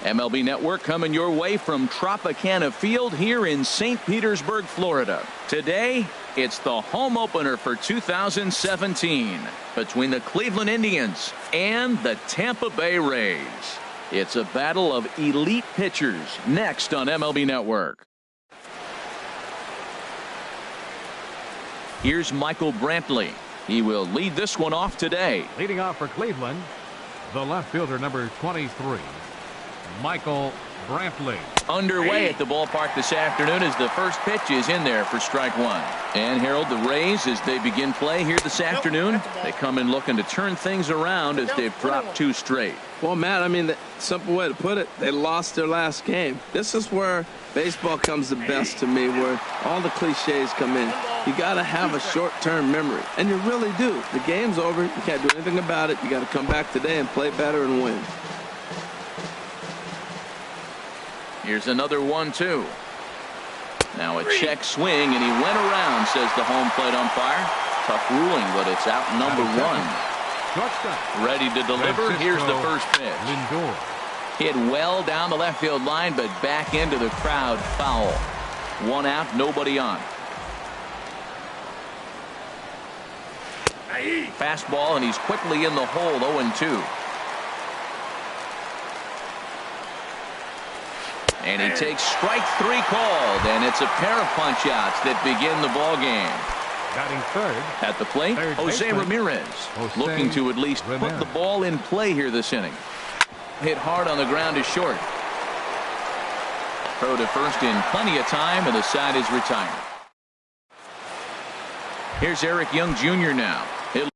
MLB Network coming your way from Tropicana Field here in St. Petersburg, Florida. Today, it's the home opener for 2017 between the Cleveland Indians and the Tampa Bay Rays. It's a battle of elite pitchers next on MLB Network. Here's Michael Brantley. He will lead this one off today. Leading off for Cleveland, the left fielder, number 23, Michael Brantley. Underway at the ballpark this afternoon as the first pitch is in there for strike one. And Harold, the Rays, as they begin play here this afternoon, they come in looking to turn things around as they've dropped two straight. Well, Matt, I mean, the simple way to put it, they lost their last game. This is where baseball comes the best to me, where all the cliches come in. You got to have a short-term memory, and you really do. The game's over. You can't do anything about it. You got to come back today and play better and win. Here's another 1-2. Now a check swing, and he went around, says the home plate umpire. Tough ruling, but it's out number one. Ready to deliver. Here's the first pitch. Hit well down the left field line, but back into the crowd, foul. One out, nobody on. Fastball, and he's quickly in the hole, 0-2. And he takes strike three called, and it's a pair of punch-outs that begin the ball game. Batting third. At the plate, Jose Ramirez, looking to at least put the ball in play here this inning. Hit hard on the ground is short. Throw to first in plenty of time, and the side is retired. Here's Eric Young Jr. now. He'll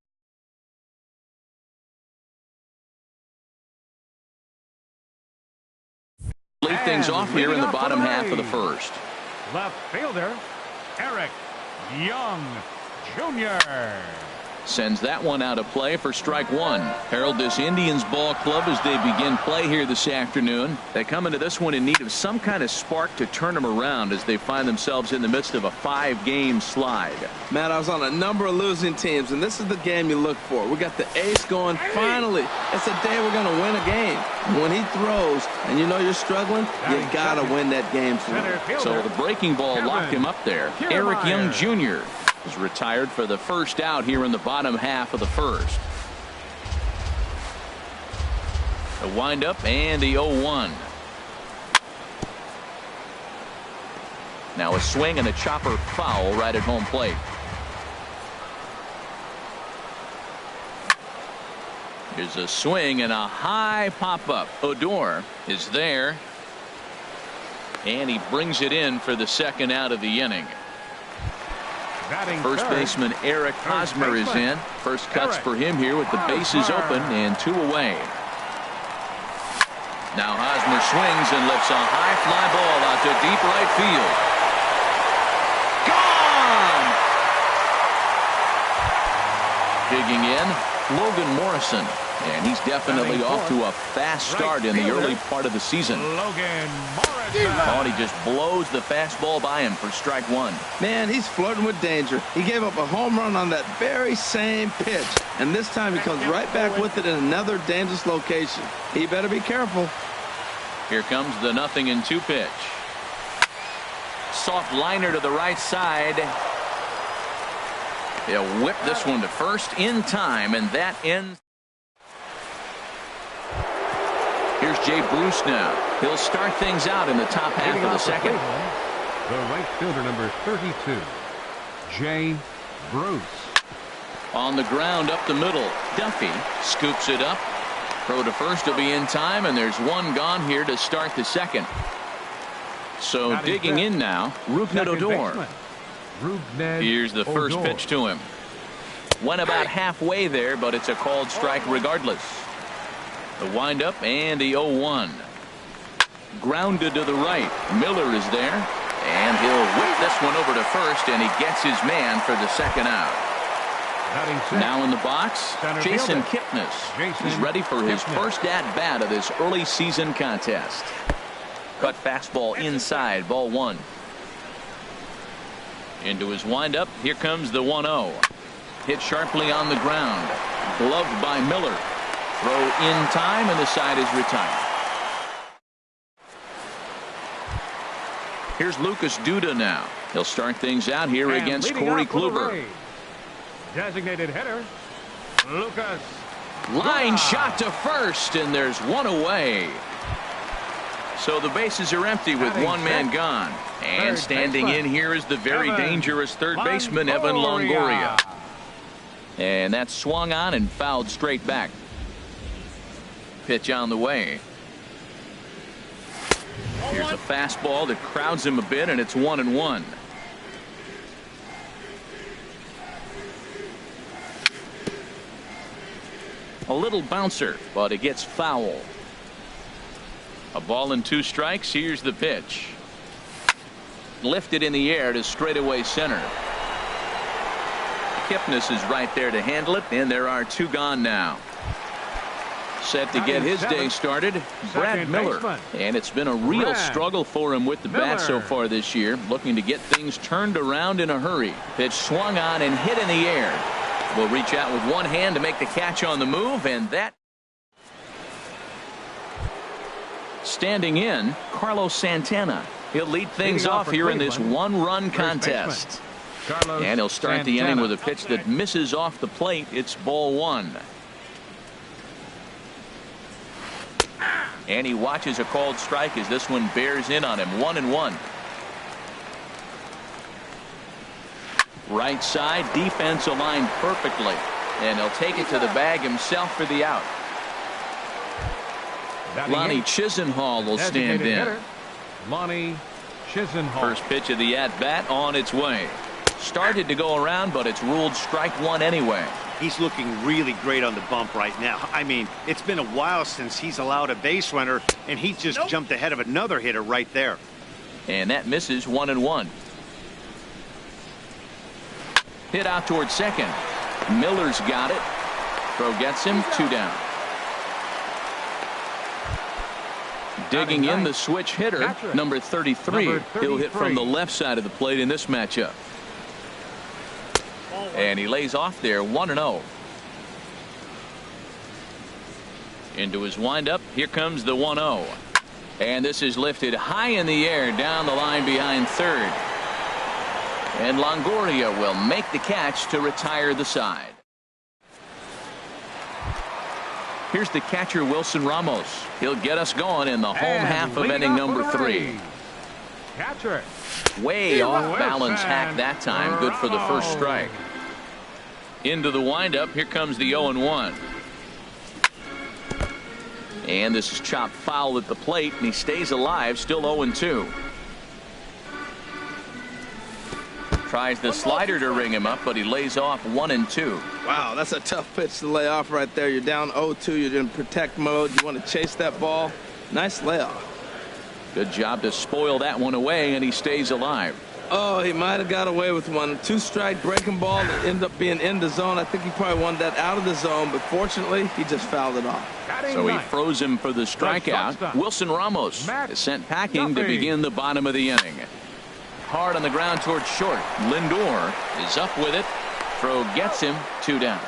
lead things off here in the bottom half of the first. Left fielder, Eric Young Jr. Sends that one out of play for strike one. Harold, this Indians ball club, as they begin play here this afternoon, they come into this one in need of some kind of spark to turn them around as they find themselves in the midst of a 5-game slide. Matt, I was on a number of losing teams, and this is the game you look for. We got the ace going. Finally, it's a day we're going to win a game. When he throws and you know you're struggling, you got to win that game for him. So the breaking ball locked him up there. Eric Young Jr. is retired for the first out here in the bottom half of the first. The windup and the 0-1. Now a swing and a chopper foul right at home plate. Here's a swing and a high pop-up. Odor is there, and he brings it in for the second out of the inning. First baseman Eric Hosmer is in. First cuts for him here with the bases open and 2 away. Now Hosmer swings and lifts a high fly ball out to deep right field. Gone! Digging in, Logan Morrison. And he's definitely off to a fast start in the early part of the season. Logan Morrison. Oh, and he just blows the fastball by him for strike one. Man, he's flirting with danger. He gave up a home run on that very same pitch. And this time he comes right back with it in another dangerous location. He better be careful. Here comes the 0-2 pitch. Soft liner to the right side. He'll whip this one to first in time, and that ends. Here's Jay Bruce now. He'll start things out in the top half of the second. The right fielder, number 32, Jay Bruce. On the ground up the middle, Duffy scoops it up. Throw to first will be in time, and there's one gone here to start the second. So digging in now, Rougned Odor. Here's the first pitch to him. Went about halfway there, but it's a called strike regardless. The windup and the 0-1. Grounded to the right. Miller is there, and he'll whip this one over to first, and he gets his man for the second out. Now in the box, Jason Kipnis. He's ready for his first at-bat of this early season contest. Cut fastball inside, ball one. Into his windup, here comes the 1-0. Hit sharply on the ground. Gloved by Miller. Throw in time, and the side is retired. Here's Lucas Duda now. He'll start things out here And against leading Corey off for the Kluber. Rays, designated hitter, Lucas. Line shot to first, and there's one away. So the bases are empty with one man gone. And standing in here is the very dangerous third baseman, Evan Longoria. And that's swung on and fouled straight back. Pitch on the way. Here's a fastball that crowds him a bit, and it's 1-1. A little bouncer, but it gets foul. A ball and 2 strikes. Here's the pitch. Lifted in the air to straightaway center. Kipnis is right there to handle it, and there are 2 gone now. Set to get his day started, Brad Miller. And it's been a real struggle for him with the bat so far this year, looking to get things turned around in a hurry. Pitch swung on and hit in the air. Will reach out with one hand to make the catch on the move, and that. Standing in, Carlos Santana. He'll lead things off here in this 1-run contest. And he'll start the inning with a pitch that misses off the plate. It's ball 1. And he watches a called strike as this one bears in on him. 1-1. Right side, defense aligned perfectly. And he'll take it to the bag himself for the out. Lonnie Chisenhall will stand in. Lonnie Chisenhall. First pitch of the at-bat on its way. Started to go around, but it's ruled strike 1 anyway. He's looking really great on the bump right now. I mean, it's been a while since he's allowed a base runner, and he just jumped ahead of another hitter right there. And that misses. 1-1. Hit out towards second. Miller's got it. Throw gets him. 2 down. Digging in the switch hitter, number 33. He'll hit from the left side of the plate in this matchup. And he lays off there. 1-0. Into his windup. Here comes the 1-0. And this is lifted high in the air down the line behind third. And Longoria will make the catch to retire the side. Here's the catcher, Wilson Ramos. He'll get us going in the home half of inning number 3. Catcher. Way off balance hack that time. Good for the first strike. Into the windup. Here comes the 0-1. And this is chopped foul at the plate, and he stays alive. Still 0-2. Tries the slider to ring him up, but he lays off 1-2. Wow, that's a tough pitch to lay off right there. You're down 0-2. You're in protect mode. You want to chase that ball. Nice layoff. Good job to spoil that one away, and he stays alive. Oh, he might have got away with one. 2-strike breaking ball that ended up being in the zone. I think he probably wanted that out of the zone, but fortunately, he just fouled it off. So he froze him for the strikeout. Wilson Ramos is sent packing to begin the bottom of the inning. Hard on the ground towards short. Lindor is up with it. Throw gets him. 2 down.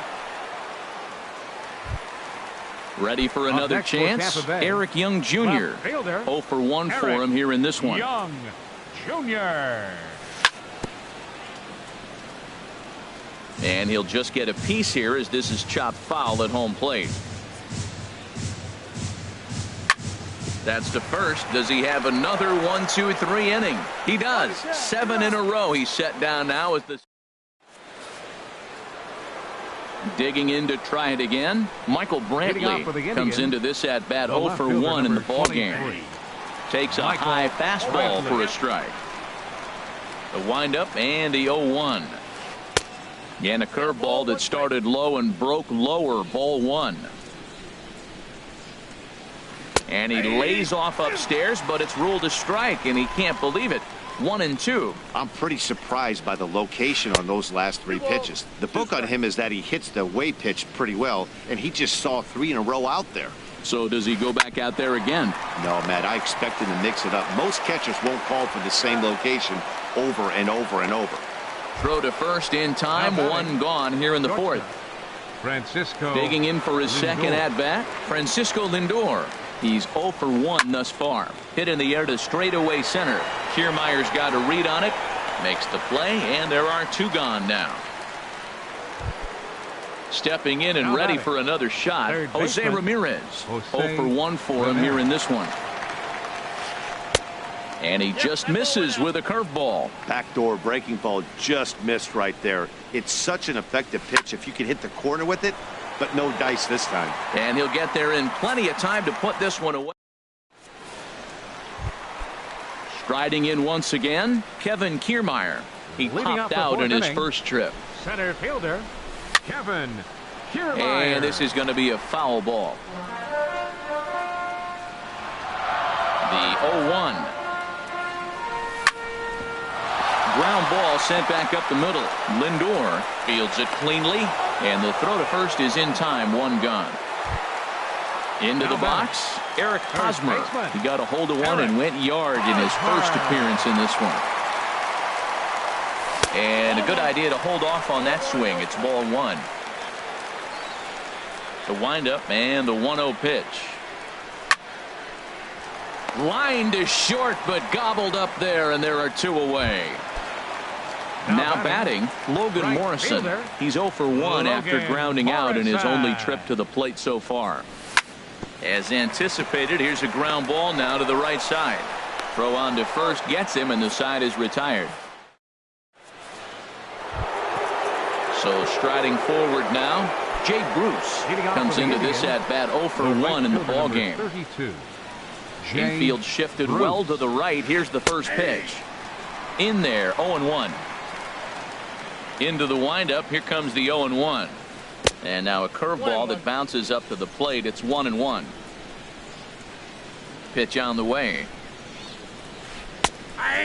Ready for another chance. Eric Young Jr. 0 for 1 for him here in this one. Young Jr. And he'll just get a piece here as this is chopped foul at home plate. That's to first. Does he have another 1-2-3 inning? He does. 7 in a row. He's set down now as the digging in to try it again. Michael Brantley comes into this at bat 0 for 1 in the ball game. Takes a high fastball for a strike. The windup and the 0-1. And a curveball that started low and broke lower. Ball 1. And he lays off upstairs, but it's ruled a strike, and he can't believe it. 1-2. I'm pretty surprised by the location on those last 3 pitches. The book on him is that he hits the away pitch pretty well, and he just saw 3 in a row out there. So does he go back out there again? No, Matt, I expect him to mix it up. Most catchers won't call for the same location over and over and over. Throw to first in time. 1 gone here in the 4th. Francisco digging in for his Lindor. Second at bat. Francisco Lindor. He's 0 for 1 thus far. Hit in the air to straightaway center. Kiermaier's got a read on it. Makes the play, and there are 2 gone now. Stepping in and ready for another shot, Jose Ramirez. 0 for 1 for him here in this one. And he just misses with a curveball. Backdoor breaking ball just missed right there. It's such an effective pitch if you can hit the corner with it, but no dice this time. And he'll get there in plenty of time to put this one away. Striding in once again, Kevin Kiermaier. He popped out in his first trip. Center fielder, Kevin Kiermaier. And this is going to be a foul ball. The 0-1. Ground ball sent back up the middle. Lindor fields it cleanly, and the throw to first is in time. 1 gone. Into the box, Eric Hosmer. He got a hold of one and went yard in his first appearance in this one. And a good idea to hold off on that swing. It's ball 1. The windup and the 1-0 pitch. Line to short, but gobbled up there, and there are 2 away. Now batting, Logan Morrison. He's 0 for 1 after grounding out in his only trip to the plate so far. As anticipated, here's a ground ball now to the right side. Throw on to first gets him, and the side is retired. So striding forward now, Jay Bruce comes into this at bat 0 for 1 in the ball game. Infield shifted well to the right. Here's the first pitch. In there, 0-1. Into the windup. Here comes the 0-1. And now a curveball that bounces up to the plate. It's 1-1. Pitch on the way.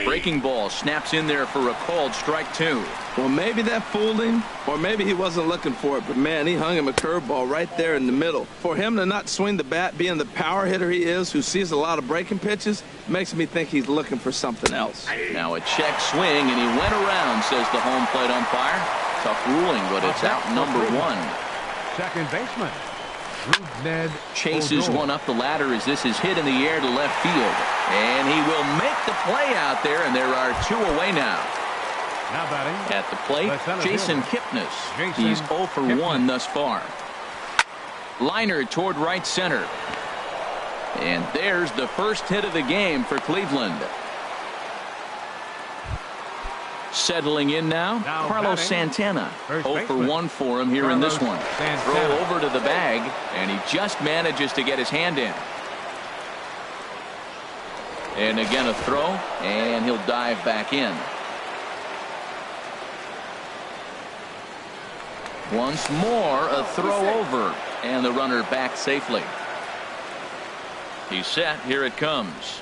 Breaking ball snaps in there for a called strike 2. Well, maybe that fooled him, or maybe he wasn't looking for it, but man, he hung him a curveball right there in the middle. For him to not swing the bat, being the power hitter he is, who sees a lot of breaking pitches, makes me think he's looking for something else. Now a check swing, and he went around, says the home plate umpire. Tough ruling, but it's out number 1. Second baseman Ned chases one up the ladder as this is hit in the air to left field, and he will make the play out there, and there are 2 away now. Now batting at the plate, Jason Kipnis. He's 0 for 1 thus far. Liner toward right center, and there's the first hit of the game for Cleveland. Settling in now, Carlos Santana. 0 for 1 for him here in this one. Throw over to the bag, and he just manages to get his hand in. And again a throw, and he'll dive back in. Once more a throw over, and the runner back safely. He's set. Here it comes.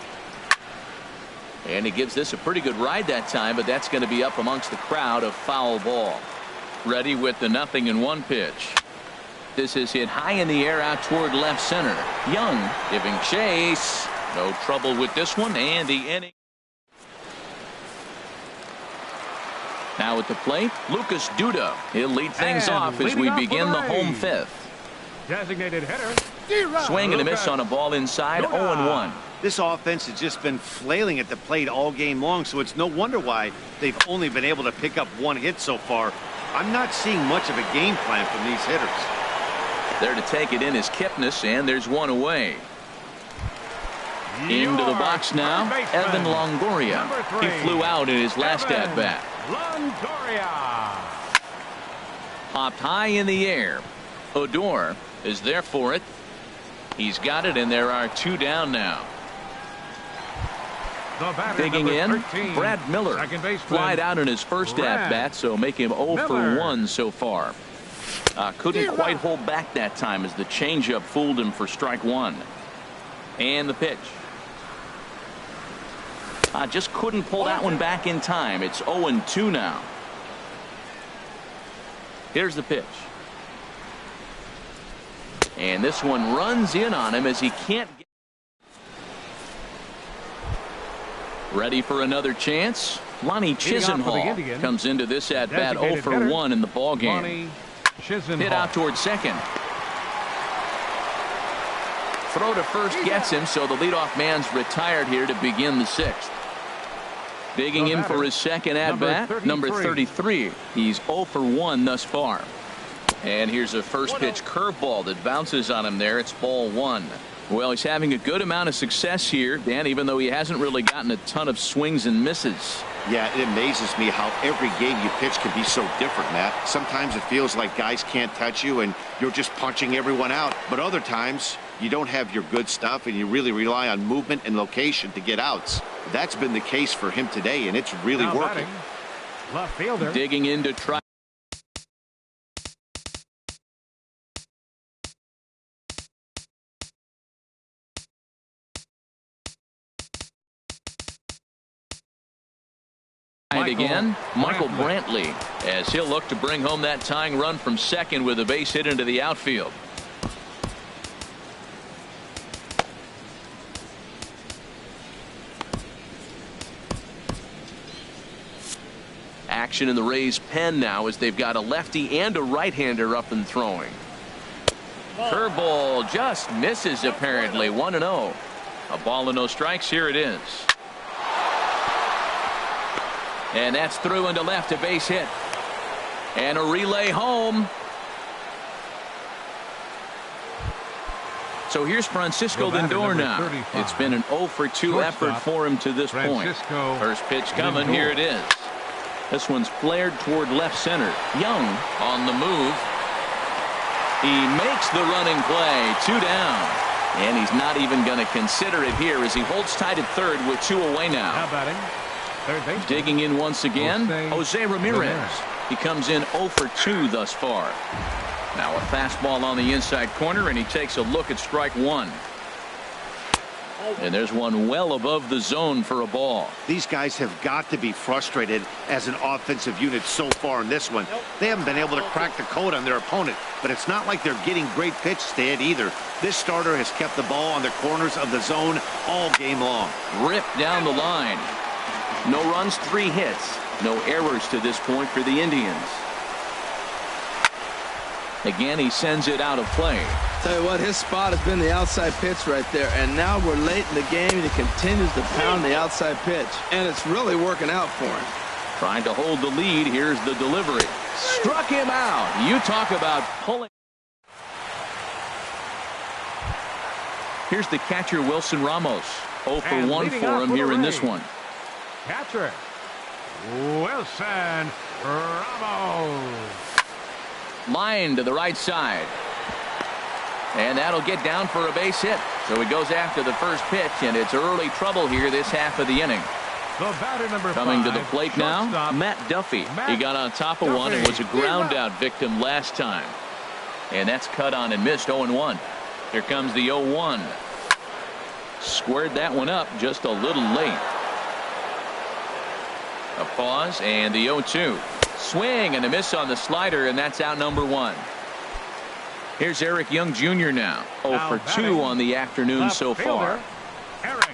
And he gives this a pretty good ride that time, but that's going to be up amongst the crowd. A foul ball. Ready with the 0-1 pitch. This is hit high in the air out toward left center. Young giving chase. No trouble with this one, and the inning. Now at the plate, Lucas Duda. He'll lead things off as we begin the home 5th. Designated hitter. Swing and a miss on a ball inside. 0-1. This offense has just been flailing at the plate all game long, so it's no wonder why they've only been able to pick up 1 hit so far. I'm not seeing much of a game plan from these hitters. There to take it in is Kipnis, and there's 1 away. Into the box now, Evan Longoria. He flew out in his last at-bat. Longoria. Popped high in the air. Odor is there for it. He's got it, and there are 2 down now. Digging in, 13, Brad Miller. Flied out in his first at-bat, so make him 0 for 1 so far. Couldn't quite hold back that time as the changeup fooled him for strike 1. And the pitch. Just couldn't pull that one back in time. It's 0-2 now. Here's the pitch. And this one runs in on him as he can't get. Ready for another chance. Lonnie Chisenhall comes into this at bat 0 for 1 in the ball game. Hit out toward second. Throw to first gets him, so the leadoff man's retired here to begin the sixth. Digging in for his second at-bat, number 33. He's 0 for 1 thus far. And here's a first pitch curveball that bounces on him there. It's ball 1. Well, he's having a good amount of success here, Dan, even though he hasn't really gotten a ton of swings and misses. Yeah, it amazes me how every game you pitch can be so different, Matt. Sometimes it feels like guys can't touch you and you're just punching everyone out. But other times you don't have your good stuff and you really rely on movement and location to get outs. That's been the case for him today, and it's really working. Left fielder. Digging in to try. Again, Michael Brantley, as he'll look to bring home that tying run from second with a base hit into the outfield. Action in the Rays' pen now as they've got a lefty and a right-hander up and throwing. Curveball just misses apparently. 1-0. A ball and no strikes. Here it is. And that's through into left, a base hit. And a relay home. So here's Francisco Lindor now. 35. It's been an 0 for 2 effort for him to this point. First pitch coming. Lindor. Here it is. This one's flared toward left center. Young on the move. He makes the running play. 2 down. And he's not even going to consider it here as he holds tight at third with 2 away now. Now batting. Digging in once again, Jose Ramirez. He comes in 0 for 2 thus far. Now a fastball on the inside corner, and he takes a look at strike 1. And there's one well above the zone for a ball. These guys have got to be frustrated as an offensive unit so far in this one. They haven't been able to crack the code on their opponent, but it's not like they're getting great pitch stand either. This starter has kept the ball on the corners of the zone all game long. Ripped down the line. No runs, 3 hits. No errors to this point for the Indians. Again, he sends it out of play. Tell you what, his spot has been the outside pitch right there, and now we're late in the game and he continues to pound the outside pitch, and it's really working out for him. Trying to hold the lead. Here's the delivery. Struck him out. You talk about pulling. Here's the catcher, Wilson Ramos. 0 for 1 for him here in this one. Catcher Wilson Ramos. Line to the right side. And that'll get down for a base hit. So he goes after the first pitch, and it's early trouble here this half of the inning. The batter number Coming 5, to the plate now, Matt Duffy. He got on top of one and was a ground out victim last time. And that's cut on and missed. 0-1. Here comes the 0-1. Squared that one up just a little late. A pause and the 0-2. Swing and a miss on the slider, and that's out number 1. Here's Eric Young Jr. now. 0 for 2 on the afternoon so far. Eric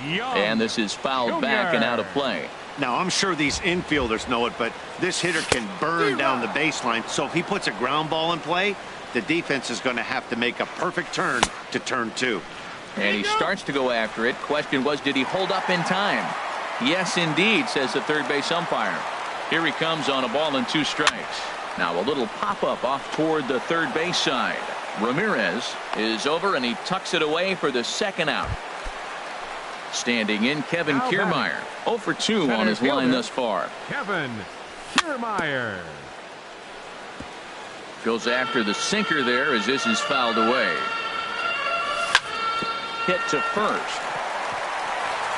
Young and this is fouled back and out of play. Now, I'm sure these infielders know it, but this hitter can burn down the baseline. So if he puts a ground ball in play, the defense is going to have to make a perfect turn to turn 2. And he starts to go after it. Question was, did he hold up in time? Yes, indeed, says the third base umpire. Here he comes on a ball and 2 strikes. Now a little pop-up off toward the third base side. Ramirez is over, and he tucks it away for the second out. Standing in, Kevin Kiermaier. 0 for 2 on his line thus far. Kevin Kiermaier goes after the sinker there as this is fouled away. Hit to first.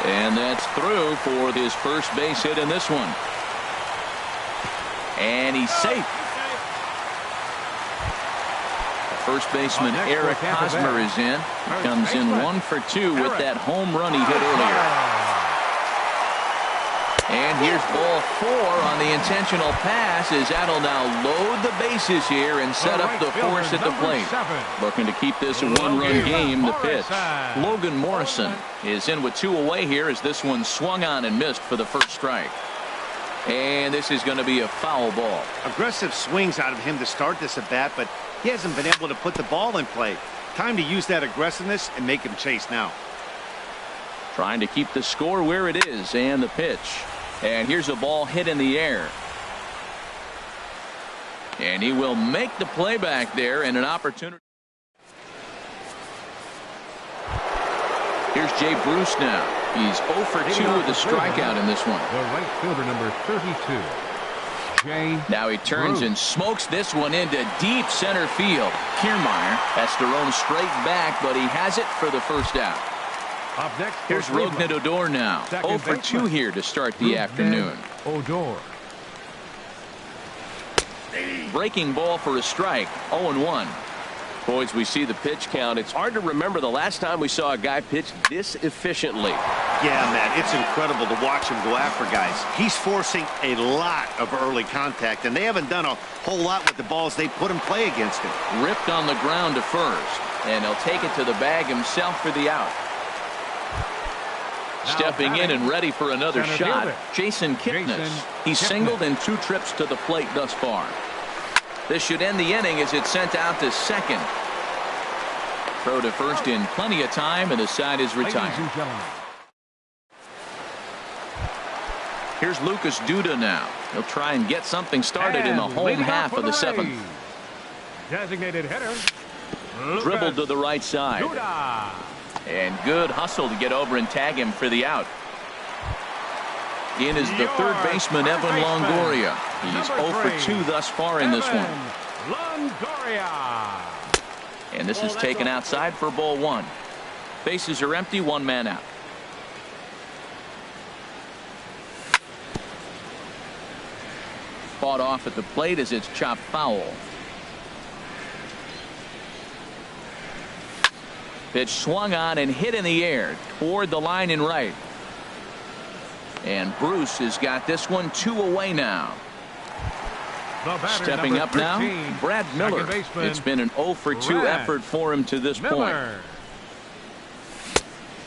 And that's through for his first base hit in this one. And he's safe. First baseman Eric Hosmer is in. He comes in 1 for 2 with that home run he hit earlier. And here's ball 4 on the intentional pass as that'll now load the bases here and set up the force at the plate. Looking to keep this a 1-run game. The pitch. Logan Morrison is in with 2 away here as this one swung on and missed for the first strike. And this is going to be a foul ball. Aggressive swings out of him to start this at bat, but he hasn't been able to put the ball in play. Time to use that aggressiveness and make him chase now. Trying to keep the score where it is, and the pitch. And here's a ball hit in the air. And he will make the play back there, and an opportunity. Here's Jay Bruce now. He's 0 for 2 with a strikeout in this one. The right fielder, number 32. Now he turns and smokes this one into deep center field. Kiermaier has to roam straight back, but he has it for the first out. Up next, here's Rougned Odor now. 0 for 2 here to start the afternoon. Odor. Breaking ball for a strike. 0-1. Boys, we see the pitch count. It's hard to remember the last time we saw a guy pitch this efficiently. Yeah, man, it's incredible to watch him go after guys. He's forcing a lot of early contact, and they haven't done a whole lot with the balls they put in play against him. Ripped on the ground to first, and he'll take it to the bag himself for the out. Now stepping in and ready for another shot, fielder. Jason Kipnis. He's singled in 2 trips to the plate thus far. This should end the inning as it's sent out to second. Throw to first in plenty of time, and the side is retired. Here's Lucas Duda now. He'll try and get something started in the home half of the 7th. Designated hitter. Dribbled to the right side. Duda. And good hustle to get over and tag him for the out. In is the third baseman, Evan Longoria. He's 0 for 2 thus far in this one. Longoria. And this is taken outside for ball 1. Bases are empty, 1 man out. Fought off at the plate as it's chopped foul. Pitch swung on and hit in the air toward the line and right. And Bruce has got this one 2 away now. Stepping up 13, now, Brad Miller. It's been an 0 for 2 effort for him to this point.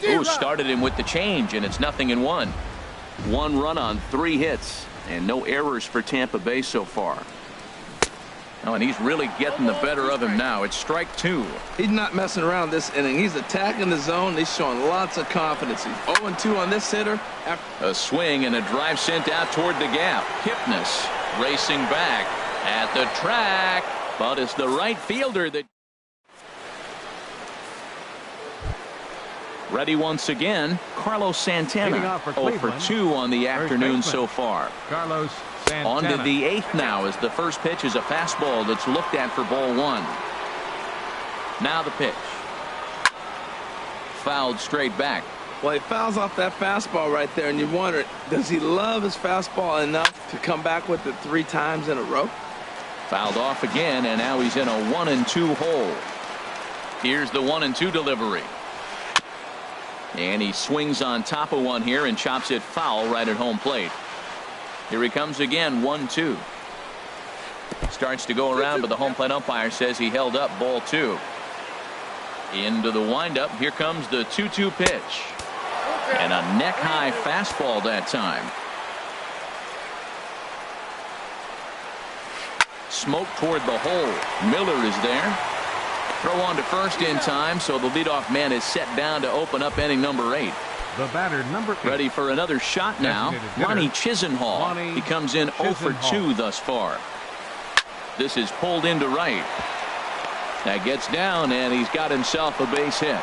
Ooh, started him with the change, and it's 0-1. 1 run on 3 hits, and no errors for Tampa Bay so far. Oh, and he's really getting the better of him now. It's strike 2. He's not messing around this inning. He's attacking the zone. He's showing lots of confidence. He's 0-2 on this hitter. A swing and a drive sent out toward the gap. Kipnis racing back at the track, but it's the right fielder that. Ready once again, Carlos Santana. 0 for 2 on the afternoon so far. Carlos Santana. On to the 8th now, as the first pitch is a fastball that's looked at for ball 1. Now the pitch. Fouled straight back. Well, he fouls off that fastball right there, and you wonder, does he love his fastball enough to come back with it 3 times in a row? Fouled off again, and now he's in a 1-2 hole. Here's the 1-2 delivery. And he swings on top of one here and chops it foul right at home plate. Here he comes again, 1-2. Starts to go around, but the home plate umpire says he held up ball 2. Into the windup. Here comes the 2-2 pitch. And a neck-high fastball that time. Smoke toward the hole. Miller is there. Throw on to first in time, so the leadoff man is set down to open up inning number 8. The batter, number 8. Ready for another shot now. Ronnie Chisenhall. He comes in 0 for 2 thus far. This is pulled into right. That gets down, and he's got himself a base hit.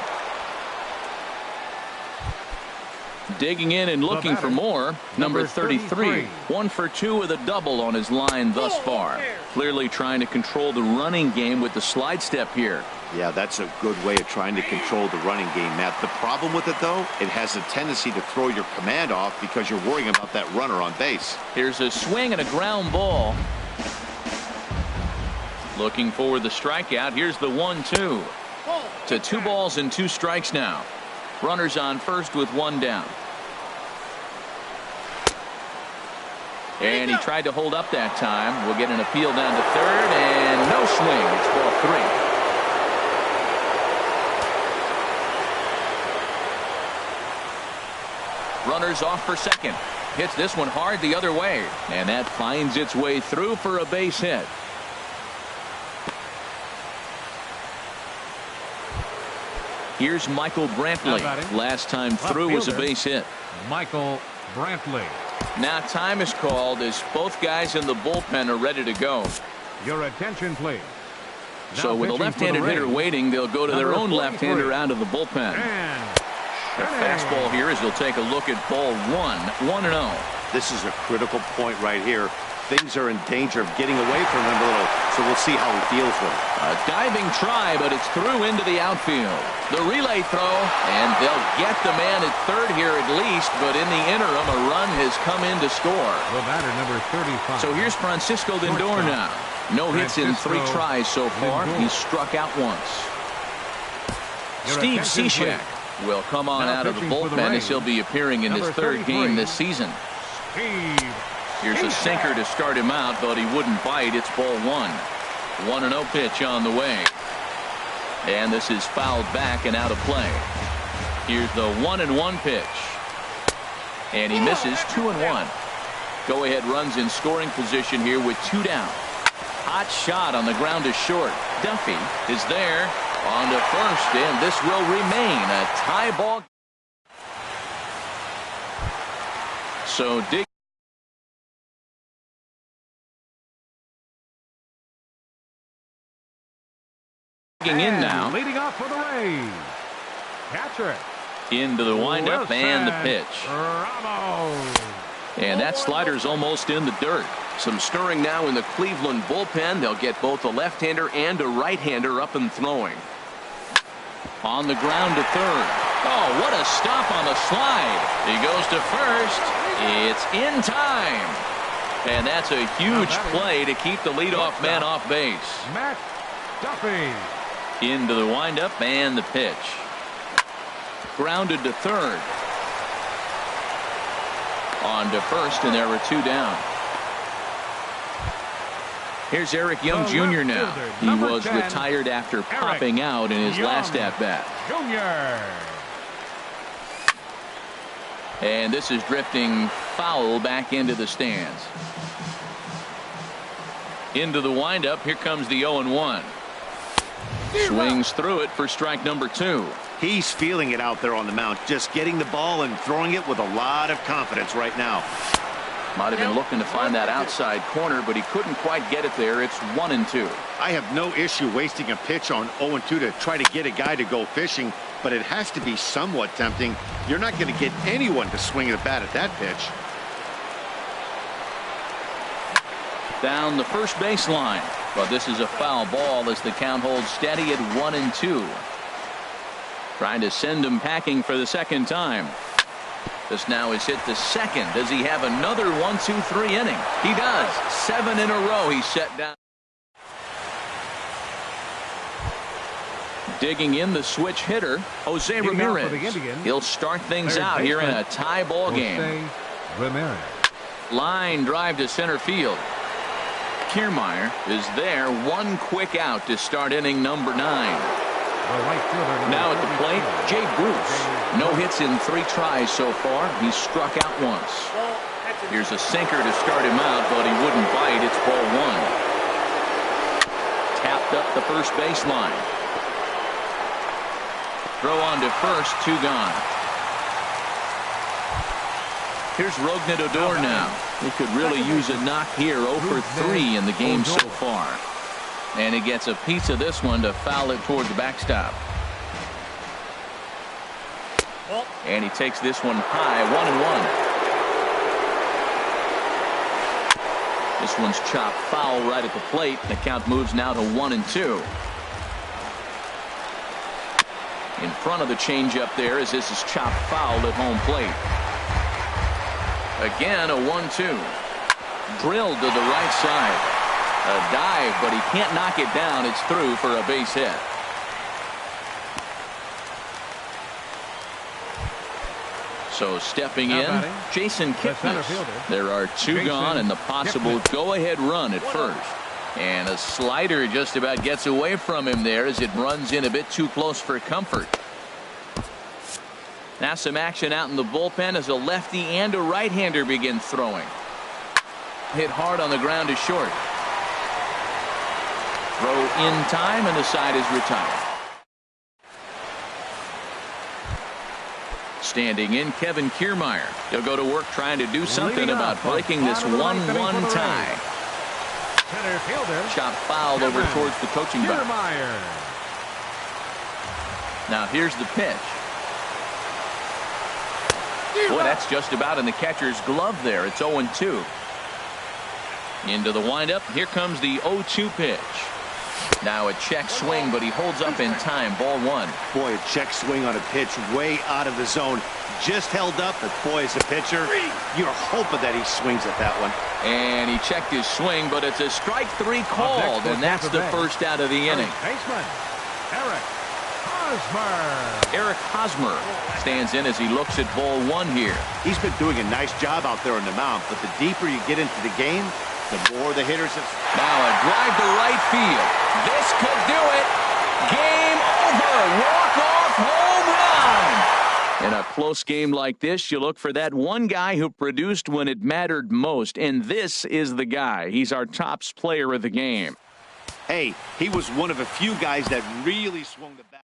Digging in and looking for more, number 33. 1 for 2 with a double on his line thus far. Clearly trying to control the running game with the slide step here. Yeah, that's a good way of trying to control the running game, Matt. The problem with it, though, it has a tendency to throw your command off because you're worrying about that runner on base. Here's a swing and a ground ball. Looking for the strikeout. Here's the 1-2. To 2 balls and 2 strikes now. Runners on first with 1 down. And he tried to hold up that time. We'll get an appeal down to third, and no swing. It's ball 3. Runners off for second. Hits this one hard the other way, and that finds its way through for a base hit. Here's Michael Brantley. Last time through was a base hit. Michael Brantley. Now time is called as both guys in the bullpen are ready to go. Your attention, please. So with a left-handed hitter waiting, they'll go to their own left-hander out of the bullpen. The fastball here is he'll take a look at ball 1-0. This is a critical point right here. Things are in danger of getting away from him a little, so we'll see how he feels with it. A diving try, but it's through into the outfield. The relay throw, and they'll get the man at third here at least, but in the interim, a run has come in to score. The batter, number 35. So here's Francisco Lindor now. No hits in 3 tries so far. He's struck out once. Steve Cishek will come on out of the bullpen as he'll be appearing in his 3rd game this season. Here's a sinker to start him out, but he wouldn't bite. It's ball 1. 1-0 pitch on the way. And this is fouled back and out of play. Here's the 1-1 pitch. And he misses. 2-1. Go ahead runs in scoring position here with 2 down. Hot shot on the ground to short. Duffy is there on to first, and this will remain a tie ball. So digging in now. Leading off for the Rays. Catcher. Into the windup and the pitch. Ramos. And that slider's almost in the dirt. Some stirring now in the Cleveland bullpen. They'll get both a left-hander and a right-hander up and throwing. On the ground to third. Oh, what a stop on the slide. He goes to first. It's in time. And that's a huge play to keep the leadoff man off base. Matt Duffy. Into the windup and the pitch. Grounded to third. On to first, and there were 2 down. Here's Eric Young Jr. now. He was retired after popping out in his last at-bat. And this is drifting foul back into the stands. Into the windup. Here comes the 0-1. Swings through it for strike number 2. He's feeling it out there on the mound, just getting the ball and throwing it with a lot of confidence right now. Might have been looking to find that outside corner, but he couldn't quite get it there. It's 1-2. I have no issue wasting a pitch on 0-2 to try to get a guy to go fishing, but it has to be somewhat tempting. You're not going to get anyone to swing the bat at that pitch. Down the first baseline, but this is a foul ball as the count holds steady at 1-2. Trying to send him packing for the second time. This now is hit the second. Does he have another 1-2-3 inning? He does. 7 in a row he's set down. Digging in the switch hitter, Jose Ramirez. He'll start things out here in a tie ball game. Line drive to center field. Kiermaier is there. 1 quick out to start inning number 9. Now at the plate, Jay Bruce. No hits in 3 tries so far. He's struck out once. Here's a sinker to start him out, but he wouldn't bite. It's ball 1. Tapped up the first baseline. Throw on to first, 2 gone. Here's Rougned Odor now. He could really use a knock here. 0 for 3 in the game so far. And he gets a piece of this one to foul it toward the backstop. And he takes this one high, 1-1. This one's chopped foul right at the plate. The count moves now to 1-2. In front of the changeup there as this is chopped foul at home plate. Again, a 1-2. Drilled to the right side. A dive, but he can't knock it down. It's through for a base hit. So stepping in, Jason Kipnis. There are 2 gone and the possible go-ahead run at first. And a slider just about gets away from him there as it runs in a bit too close for comfort. Now some action out in the bullpen as a lefty and a right-hander begin throwing. Hit hard on the ground to short. Throw in time, and the side is retired. Standing in, Kevin Kiermaier. He'll go to work trying to do something about breaking this 1-1 tie. Center fielder. Shot fouled over towards the coaching box. Now here's the pitch. Boy, that's just about in the catcher's glove there. It's 0-2. Into the windup. Here comes the 0-2 pitch. Now a check swing, but he holds up in time. Ball 1. Boy, a check swing on a pitch way out of the zone. Just held up, but boy, as a pitcher, you're hoping that he swings at that one. And he checked his swing, but it's a strike 3 called, and that's the first out of the inning. Baseman, Eric Hosmer. Eric Hosmer stands in as he looks at ball 1 here. He's been doing a nice job out there on the mound, but the deeper you get into the game, the more the hitters have... Now a drive to right field. This could do it. Game over. Walk-off home run. In a close game like this, you look for that one guy who produced when it mattered most, and this is the guy. He's our top player of the game. Hey, he was one of a few guys that really swung the bat.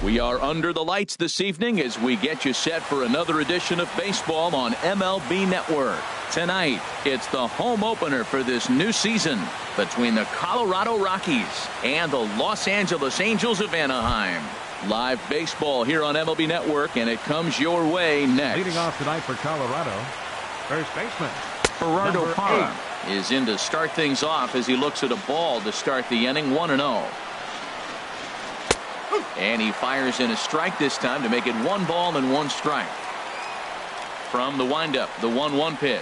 We are under the lights this evening as we get you set for another edition of baseball on MLB Network. Tonight, it's the home opener for this new season between the Colorado Rockies and the Los Angeles Angels of Anaheim. Live baseball here on MLB Network, and it comes your way next. Leading off tonight for Colorado, first baseman Gerardo number Parra is in to start things off as he looks at a ball to start the inning, 1-0. And he fires in a strike this time to make it 1 ball and 1 strike. From the windup, the 1-1 pitch.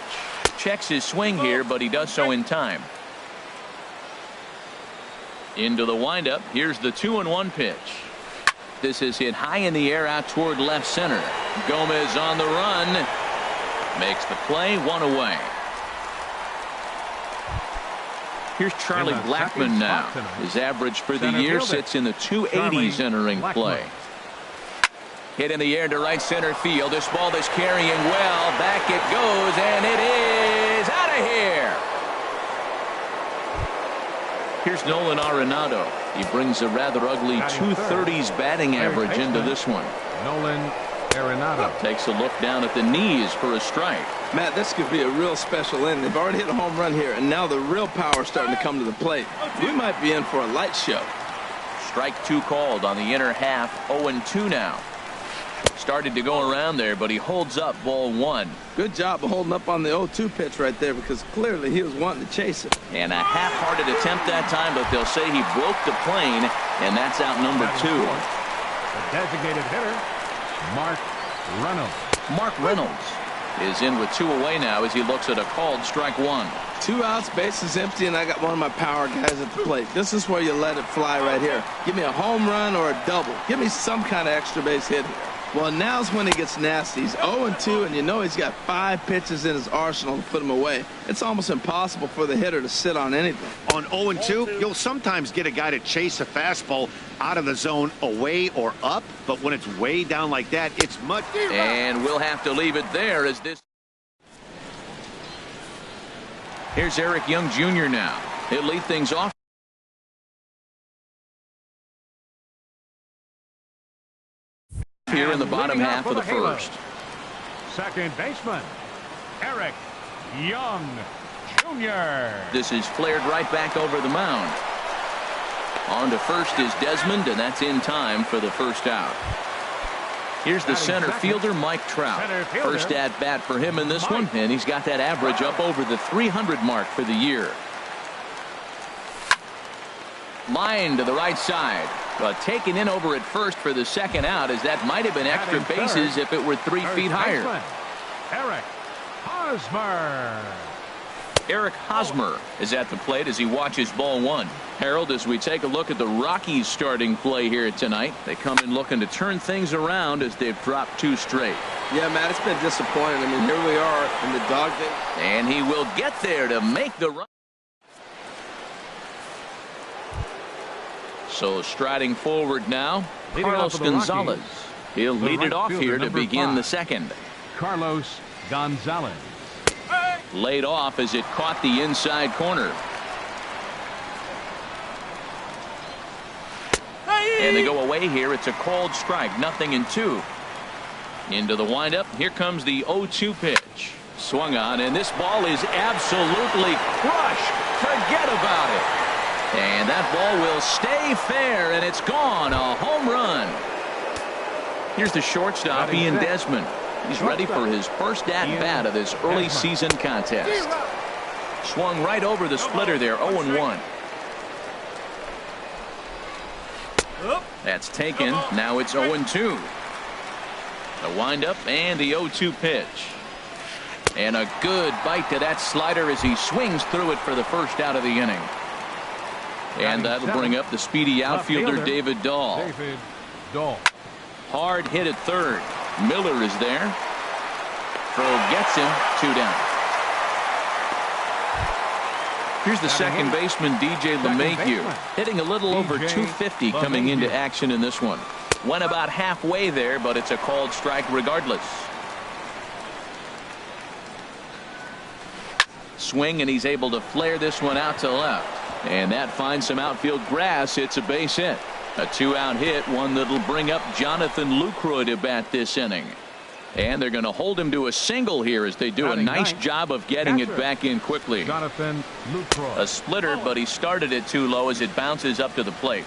Checks his swing here, but he does so in time. Into the windup, here's the 2-1 pitch. This is hit high in the air out toward left center. Gomez on the run. Makes the play, 1 away. Here's Charlie Blackmon now. His average for the year sits in the 280s entering play. Hit in the air to right center field. This ball is carrying well. Back it goes, and it is out of here. Here's Nolan Arenado. He brings a rather ugly 230s batting average into this one. Nolan Arenado takes a look down at the knees for a strike. Matt, this could be a real special inning. They've already hit a home run here, and now the real power is starting to come to the plate. We might be in for a light show. Strike 2 called on the inner half. 0-2 now. Started to go around there, but he holds up ball 1. Good job of holding up on the 0-2 pitch right there, because clearly he was wanting to chase it. And a half-hearted attempt that time, but they'll say he broke the plane, and that's out number 2. The designated hitter, Mark Reynolds. Mark Reynolds is in with 2 away now as he looks at a called strike 1. 2 outs, bases empty, and I got one of my power guys at the plate. This is where you let it fly right here. Give me a home run or a double. Give me some kind of extra base hit here. Well, now's when it gets nasty. He's 0-2, and you know he's got 5 pitches in his arsenal to put him away. It's almost impossible for the hitter to sit on anything. On 0-2, you'll sometimes get a guy to chase a fastball out of the zone away or up, but when it's way down like that, it's much. And we'll have to leave it there as this. Here's Eric Young Jr. now. He'll lead things off. Here in the bottom half of the first. Second baseman, Eric Young Jr. This is flared right back over the mound. On to first is Desmond, and that's in time for the first out. Here's the center fielder, Mike Trout. First at bat for him in this one, and he's got that average up over the 300 mark for the year. Line to the right side. But taken in over at first for the second out, as that might have been extra bases if it were 3 feet higher. Eric Hosmer. Eric Hosmer is at the plate as he watches ball 1. Harold, as we take a look at the Rockies starting play here tonight, they come in looking to turn things around as they've dropped 2 straight. Yeah, Matt, it's been disappointing. I mean, here we are in the dog days. And he will get there to make the run. So striding forward now, Carlos Gonzalez. He'll lead it off here to begin the second. Carlos Gonzalez. Laid off as it caught the inside corner. And they go away here. It's a called strike, 0-2. Into the windup. Here comes the 0-2 pitch. Swung on, and this ball is absolutely crushed. Forget about it. And that ball will stay fair, and it's gone. A home run. Here's the shortstop, Ian Desmond. He's ready for his first at-bat of this early season contest. Swung right over the splitter there, 0-1. That's taken. Now it's 0-2. The windup and the 0-2 pitch. And a good bite to that slider as he swings through it for the first out of the inning. And that'll bring up the speedy outfielder, David Dahl. Hard hit at third. Miller is there. Throw gets him. 2 down. Here's the second baseman, DJ LeMahieu, hitting a little over 250 coming into action in this one. Went about halfway there, but it's a called strike regardless. Swing, and he's able to flare this one out to left. And that finds some outfield grass. It's a base hit. A 2-out hit, one that'll bring up Jonathan Lucroy to bat this inning. And they're going to hold him to a single here as they do a nice job of getting it back in quickly. Jonathan Lucroy. A splitter, but he started it too low as it bounces up to the plate.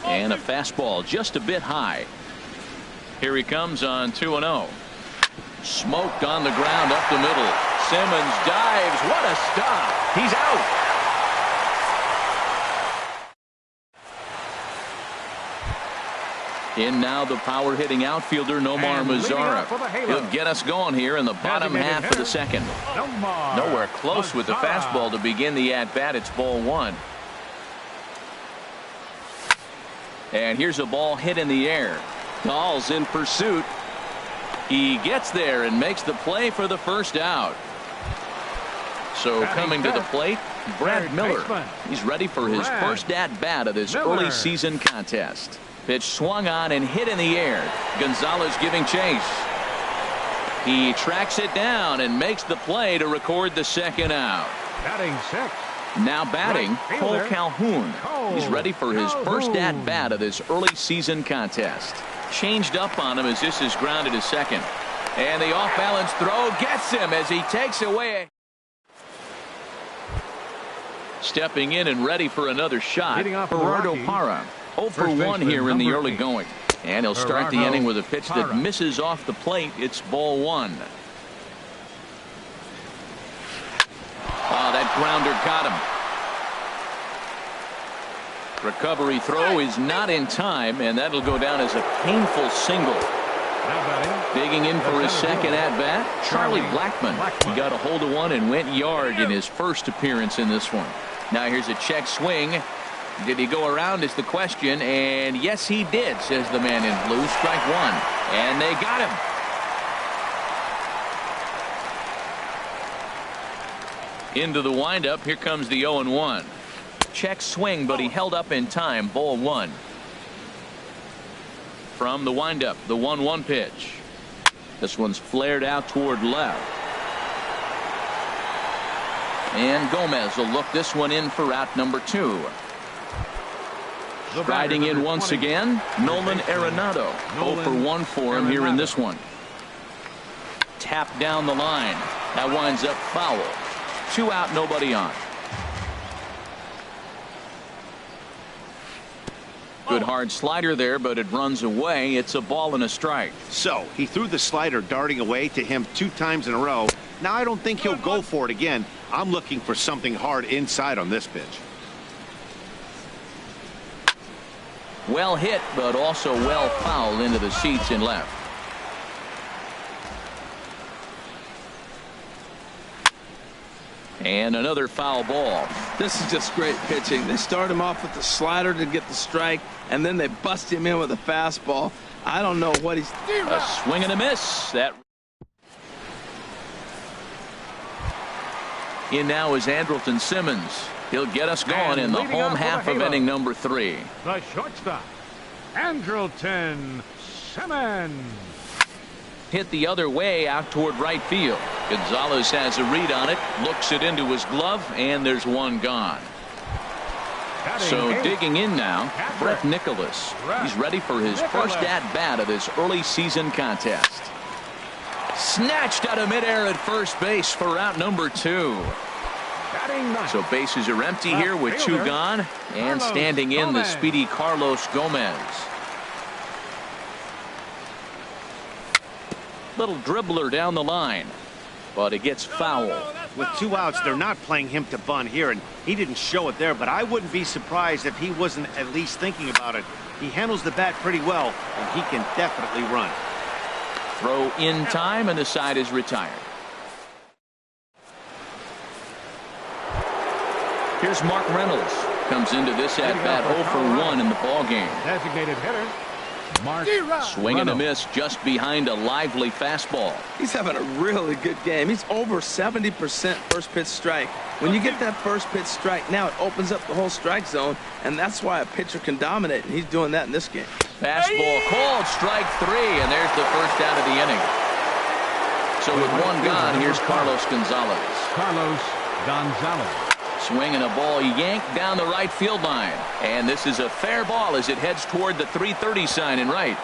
And a fastball just a bit high. Here he comes on 2-0. Smoked on the ground up the middle. Simmons dives. What a stop. He's out. In now the power hitting outfielder Nomar Mazara. He'll get us going here in the bottom half of the second. Nowhere close with the fastball to begin the at-bat. It's ball one. And here's a ball hit in the air. Dahl's in pursuit. He gets there and makes the play for the first out. So coming to the plate, Brad Miller. He's ready for his first at-bat of this early season contest. Pitch swung on and hit in the air. Gonzalez giving chase. He tracks it down and makes the play to record the second out. Batting sixth. Now batting, Cole Calhoun. He's ready for his first at-bat of this early season contest. Changed up on him as this is grounded to second. And the off-balance throw gets him as he takes away. Stepping in and ready for another shot, Gerardo Parra. 0 for 1 here in the early going. And he'll start the inning with a pitch that misses off the plate. It's ball one. Oh, that grounder got him. Recovery throw is not in time, and that'll go down as a painful single. Digging in for his second at-bat, Charlie Blackmon. He got a hold of one and went yard in his first appearance in this one. Now here's a check swing. Did he go around is the question, and yes he did, says the man in blue. Strike one, and they got him. Into the windup, here comes the 0-1. Check swing, but he held up in time. Ball one. From the windup, the 1-1 pitch. This one's flared out toward left. And Gomez will look this one in for out number 2. Riding in once again, Nolan Arenado. 0 for 1 for him here in this one. Tap down the line. That winds up foul. 2 out, nobody on. Good hard slider there, but it runs away. It's a ball and a strike. So he threw the slider darting away to him 2 times in a row. Now I don't think he'll go for it again. I'm looking for something hard inside on this pitch. Well hit, but also well fouled into the seats in left. And another foul ball. This is just great pitching. They start him off with the slider to get the strike, and then they bust him in with a fastball. I don't know what he's... A swing and a miss. That in now is Andrelton Simmons. He'll get us going in the home half of inning number 3. The shortstop, Andrelton Simmons. Hit the other way out toward right field. Gonzalez has a read on it, looks it into his glove, and there's one gone. So digging in now, Brett Nicholas. He's ready for his first at-bat of this early season contest. Snatched out of midair at first base for out number 2. So bases are empty here with 2 gone, and standing in the speedy Carlos Gomez. Little dribbler down the line, but it gets foul. With 2 outs, they're not playing him to bunt here, and he didn't show it there, but I wouldn't be surprised if he wasn't at least thinking about it. He handles the bat pretty well, and he can definitely run. Throw in time, and the side is retired. Here's Mark Reynolds. Comes into this at-bat 0 for 1 in the ballgame. Designated hitter, Mark Swing and a miss just behind a lively fastball. He's having a really good game. He's over 70% first pitch strike. When you get that first pitch strike, now it opens up the whole strike zone, and that's why a pitcher can dominate, and he's doing that in this game. Fastball called, strike 3, and there's the first out of the inning. So with 1 gone, here's Carlos Gonzalez. Carlos Gonzalez. Swing and a ball yanked down the right field line. And this is a fair ball as it heads toward the 330 sign in right.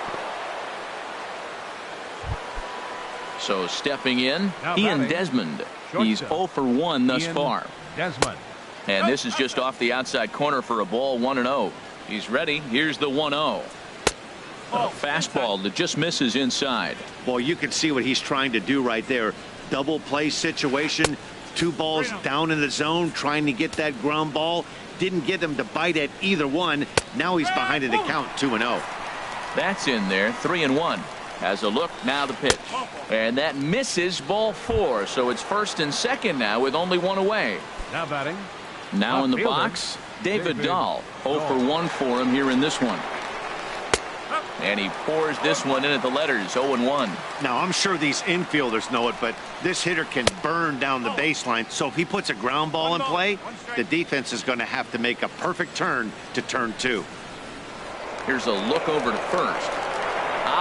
So stepping in, Ian Desmond. He's 0 for 1 thus far. Desmond. And this is just off the outside corner for a ball, 1-0. He's ready. Here's the 1-0. A fastball that just misses inside. Boy, you can see what he's trying to do right there. Double play situation. 2 balls down in the zone, trying to get that ground ball. Didn't get him to bite at either one. Now he's behind in the count, 2-0. That's in there, 3-1. Has a look, now the pitch. And that misses, ball 4. So it's first and second now with only 1 away. Now batting. Now in the box, David Dahl. 0 for 1 for him here in this one. And he pours this one in at the letters, 0-1. Now, I'm sure these infielders know it, but this hitter can burn down the baseline. So if he puts a ground ball in play, the defense is going to have to make a perfect turn to turn 2. Here's a look over to first.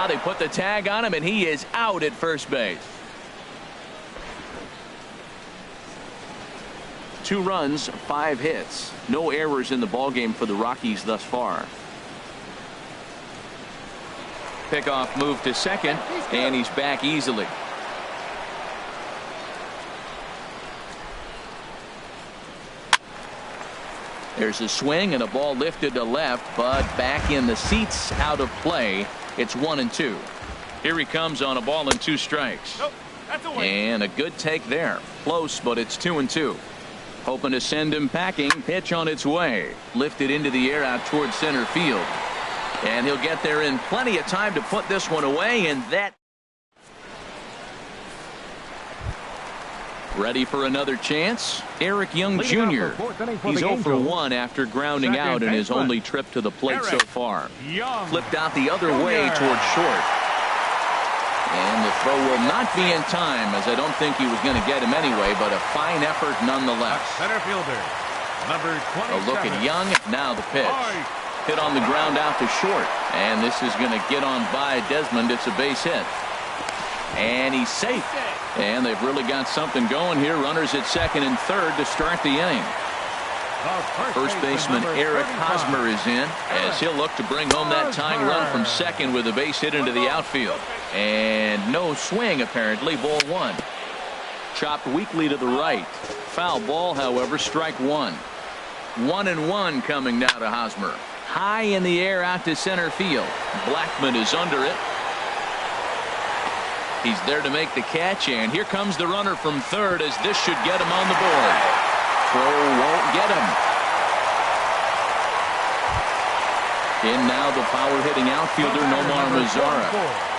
They put the tag on him, and he is out at first base. 2 runs, 5 hits. No errors in the ballgame for the Rockies thus far. Pickoff move to second, and he's back easily. There's a swing and a ball lifted to left, but back in the seats, out of play. It's 1-2. Here he comes on a ball and 2 strikes. And a good take there. Close, but it's 2-2. Hoping to send him packing. Pitch on its way. Lifted into the air out towards center field. And he'll get there in plenty of time to put this one away, and that. Ready for another chance? Eric Young Jr. He's 0 for 1 after grounding out in his only trip to the plate so far. Flipped out the other way towards short. And the throw will not be in time, as I don't think he was going to get him anyway, but a fine effort nonetheless. Center fielder, number 27. A look at Young. Now the pitch. Hit on the ground out to short. And this is going to get on by Desmond. It's a base hit. And he's safe. And they've really got something going here. Runners at second and third to start the inning. First baseman Eric Hosmer is in as he'll look to bring home that tying run from second with a base hit into the outfield. And no swing apparently. Ball 1. Chopped weakly to the right. Foul ball, however, strike 1. 1-1 coming now to Hosmer. High in the air out to center field. Blackman is under it. He's there to make the catch, and here comes the runner from third as this should get him on the board. Throw won't get him. In now the power-hitting outfielder Nomar Mazara,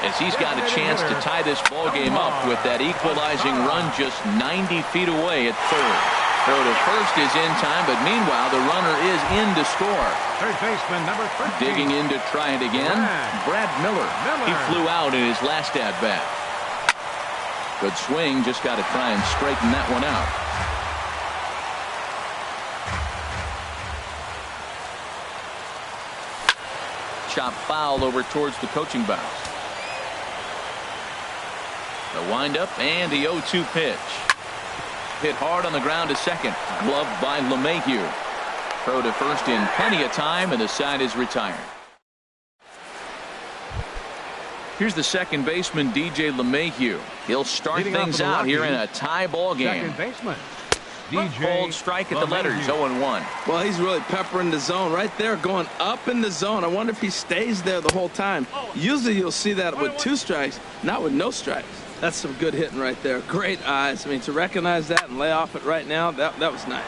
as he's got a chance to tie this ball game up with that equalizing run just 90 feet away at third. Throw to first is in time, but meanwhile the runner is in to score. Third baseman number 13. Digging in to try it again, Brad Miller. He flew out in his last at-bat. Good swing, just got to try and straighten that one out. Chop foul over towards the coaching box. The windup and the 0-2 pitch. Hit hard on the ground to second. Gloved by LeMahieu. Throw to first in plenty of time, and the side is retired. Here's the second baseman, DJ LeMahieu. He'll start things out here in a tie ball game. Second baseman, Called strike at the letters, 0-1. Well, he's really peppering the zone right there, going up in the zone. I wonder if he stays there the whole time. Usually you'll see that with 2 strikes, not with no strikes. That's some good hitting right there. Great eyes. I mean, to recognize that and lay off it right now, that was nice.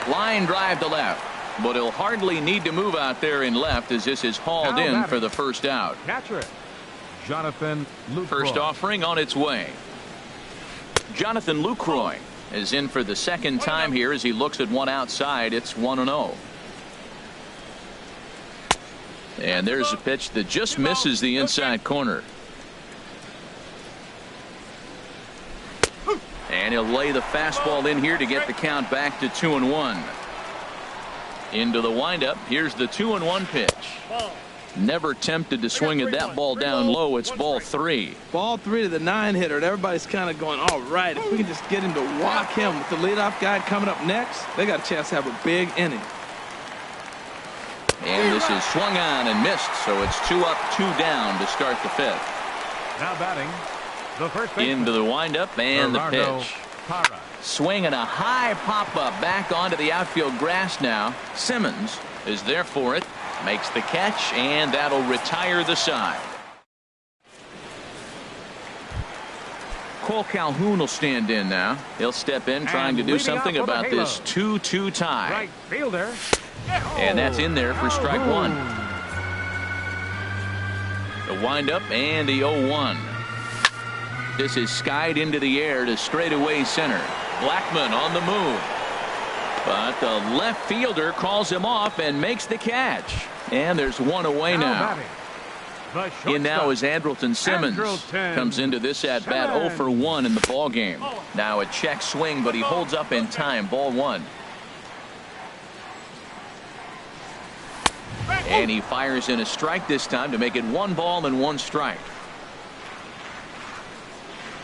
Line drive to left, but he'll hardly need to move out there in left as this is hauled in for the first out. Catcher, Jonathan Lucroy. First offering on its way. Jonathan Lucroy is in for the second time here as he looks at one outside. It's 1-0. And there's a pitch that just misses the inside corner. And he'll lay the fastball in here to get the count back to 2-1. Into the windup. Here's the 2-1 pitch. Never tempted to swing at that ball down low. It's ball 3. Ball 3 to the 9-hitter, and everybody's kind of going, all right, if we can just get him to walk him with the leadoff guy coming up next, they got a chance to have a big inning. And this is swung on and missed, so it's 2 up, 2 down to start the 5th. Now batting, the first baseman. Into the windup and the pitch. Parra. Swinging a high pop-up back onto the outfield grass now. Simmons is there for it, makes the catch, and that'll retire the side. Cole Calhoun will stand in now. He'll step in trying to do something about this 2-2 tie. Right fielder. And that's in there for strike 1. The windup and the 0-1. This is skied into the air to straightaway center. Blackmon on the move. But the left fielder calls him off and makes the catch. And there's one away now. In now is Andrelton Simmons. Comes into this at bat 0 for 1 in the ball game. Now a check swing, but he holds up in time. Ball 1. And he fires in a strike this time to make it 1 ball and 1 strike.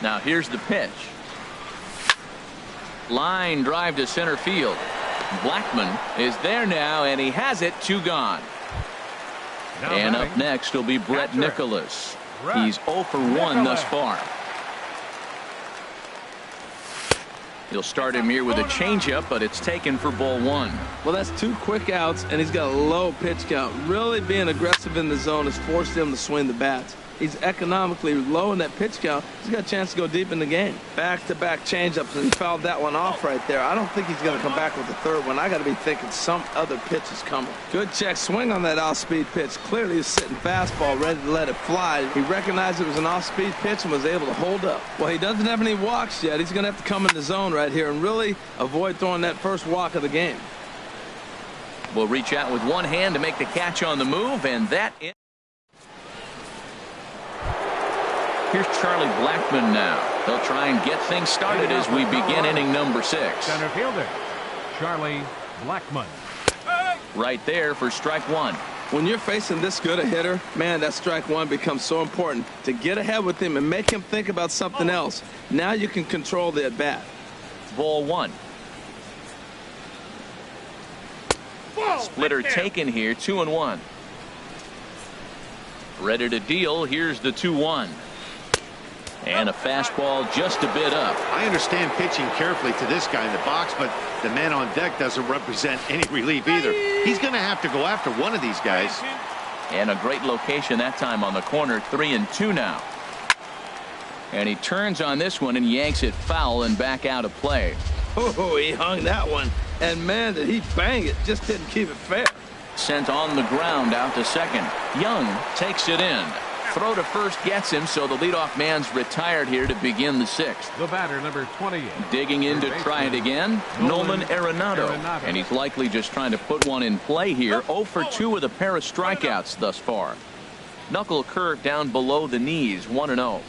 Now here's the pitch. Line drive to center field. Blackmon is there now, and he has it. 2 gone. And up next will be Brett Nicholas. He's 0 for 1 thus far. He'll start him here with a changeup, but it's taken for ball 1. Well, that's 2 quick outs, and he's got a low pitch count. Really being aggressive in the zone has forced him to swing the bats. He's economically low in that pitch count. He's got a chance to go deep in the game. Back-to-back changeups, and he fouled that one off right there. I don't think he's going to come back with the 3rd one. I got to be thinking some other pitch is coming. Good check swing on that off-speed pitch. Clearly he's sitting fastball, ready to let it fly. He recognized it was an off-speed pitch and was able to hold up. Well, he doesn't have any walks yet. He's going to have to come in the zone right here and really avoid throwing that first walk of the game. Will reach out with one hand to make the catch on the move, and that is. Here's Charlie Blackmon now. They'll try and get things started as we begin inning number 6. Center fielder, Charlie Blackmon. Right there for strike 1. When you're facing this good a hitter, man, that strike 1 becomes so important to get ahead with him and make him think about something else. Now you can control the at-bat. Ball 1. Splitter taken here, 2-1. Ready to deal. Here's the 2-1. And a fastball just a bit up. I understand pitching carefully to this guy in the box, but the man on deck doesn't represent any relief either. He's going to have to go after one of these guys. And a great location that time on the corner. 3-2 now. And he turns on this one and yanks it foul and back out of play. Oh, he hung that one. And, man, did he bang it. Just didn't keep it fair. Sent on the ground out to second. Young takes it in. Throw to first gets him, so the leadoff man's retired here to begin the 6th. The batter, number 28. Digging in to try it again, Nolan Arenado. And he's likely just trying to put one in play here. 0 for 2 with a pair of strikeouts thus far. Knuckle curve down below the knees, 1-0.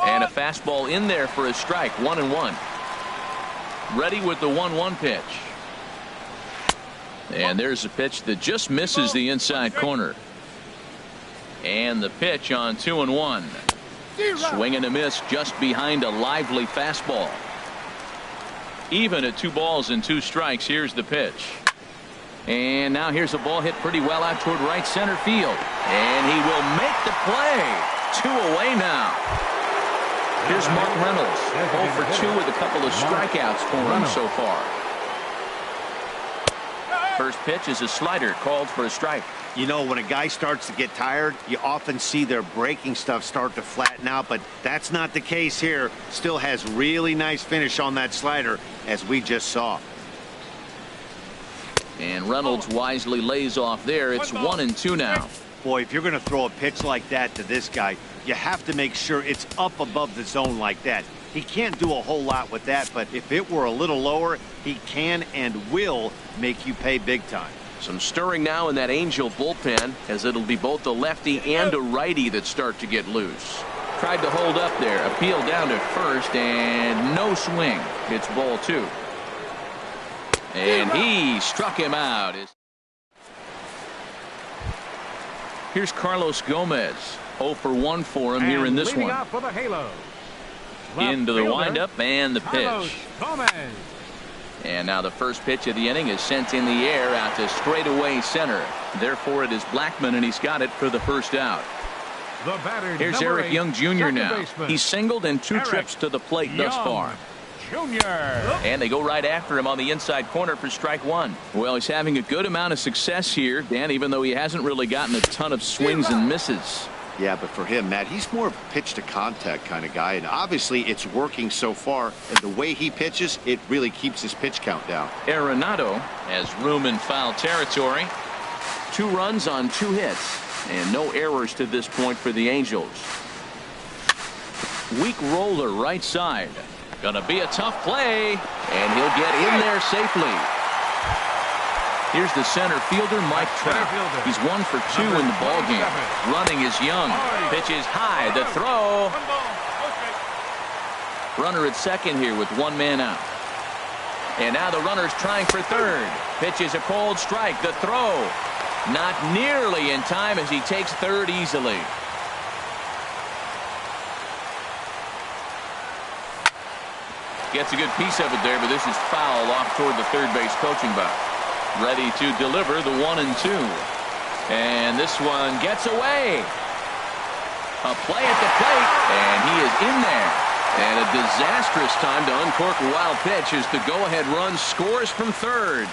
And a fastball in there for a strike, 1-1. Ready with the 1-1 pitch. And there's a pitch that just misses the inside corner. And the pitch on 2-1. Swing and a miss just behind a lively fastball. Even at 2 balls and 2 strikes. Here's the pitch. And now here's a ball hit pretty well out toward right center field. And he will make the play. 2 away now. Here's Mark Reynolds. 0 for 2 with a couple of strikeouts for him so far. First pitch is a slider called for a strike. You know, when a guy starts to get tired, you often see their breaking stuff start to flatten out, but that's not the case here. Still has really nice finish on that slider, as we just saw. And Reynolds wisely lays off there. It's 1-2 now. Boy, if you're going to throw a pitch like that to this guy, you have to make sure it's up above the zone like that. He can't do a whole lot with that, but if it were a little lower, he can and will make you pay big time. Some stirring now in that Angel bullpen, as it'll be both a lefty and a righty that start to get loose. Tried to hold up there, appeal down to first, and no swing. It's ball 2. And he struck him out. Here's Carlos Gomez. 0 for 1 for him here in this one. Off for the Halos, Into the fielder, windup and the Carlos pitch. Gomez. And now the first pitch of the inning is sent in the air out to straightaway center. Therefore, it is Blackmon, and he's got it for the first out. The batter, Here's number Eric 8, Young Jr. now. baseman. He's singled in 2 Eric trips to the plate thus Young far. Jr. And they go right after him on the inside corner for strike 1. Well, he's having a good amount of success here, Dan, even though he hasn't really gotten a ton of swings and misses. Yeah, but for him, Matt, he's more of a pitch to contact kind of guy, and obviously it's working so far, and the way he pitches, it really keeps his pitch count down. Arenado has room in foul territory. 2 runs on 2 hits, and no errors to this point for the Angels. Weak roller right side. Gonna be a tough play, and he'll get in there safely. Here's the center fielder, Mike Trout. He's 1 for 2 in the ballgame. Running is Young. Pitch is high. The throw. Runner at second here with 1 man out. And now the runner's trying for third. Pitch is a cold strike. The throw. Not nearly in time as he takes third easily. Gets a good piece of it there, but this is foul off toward the third base coaching box. Ready to deliver the 1 and 2. And this one gets away. A play at the plate, and he is in there. And a disastrous time to uncork a wild pitch as the go-ahead run scores from third.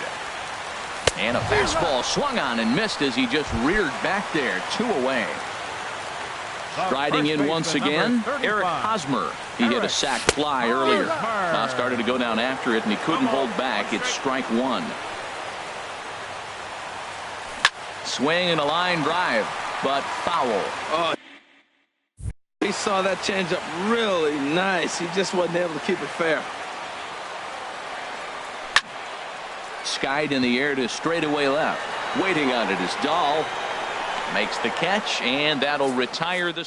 And a fastball swung on and missed as he just reared back there. 2 away. Striding in once again, Eric Hosmer. He hit a sac fly earlier. Now started to go down after it, and he couldn't hold back. It's strike 1. Swing and a line drive, but foul. Oh, he saw that changeup really nice. He just wasn't able to keep it fair. Skied in the air to straightaway left. Waiting on it is Dahl. Makes the catch, and that'll retire the.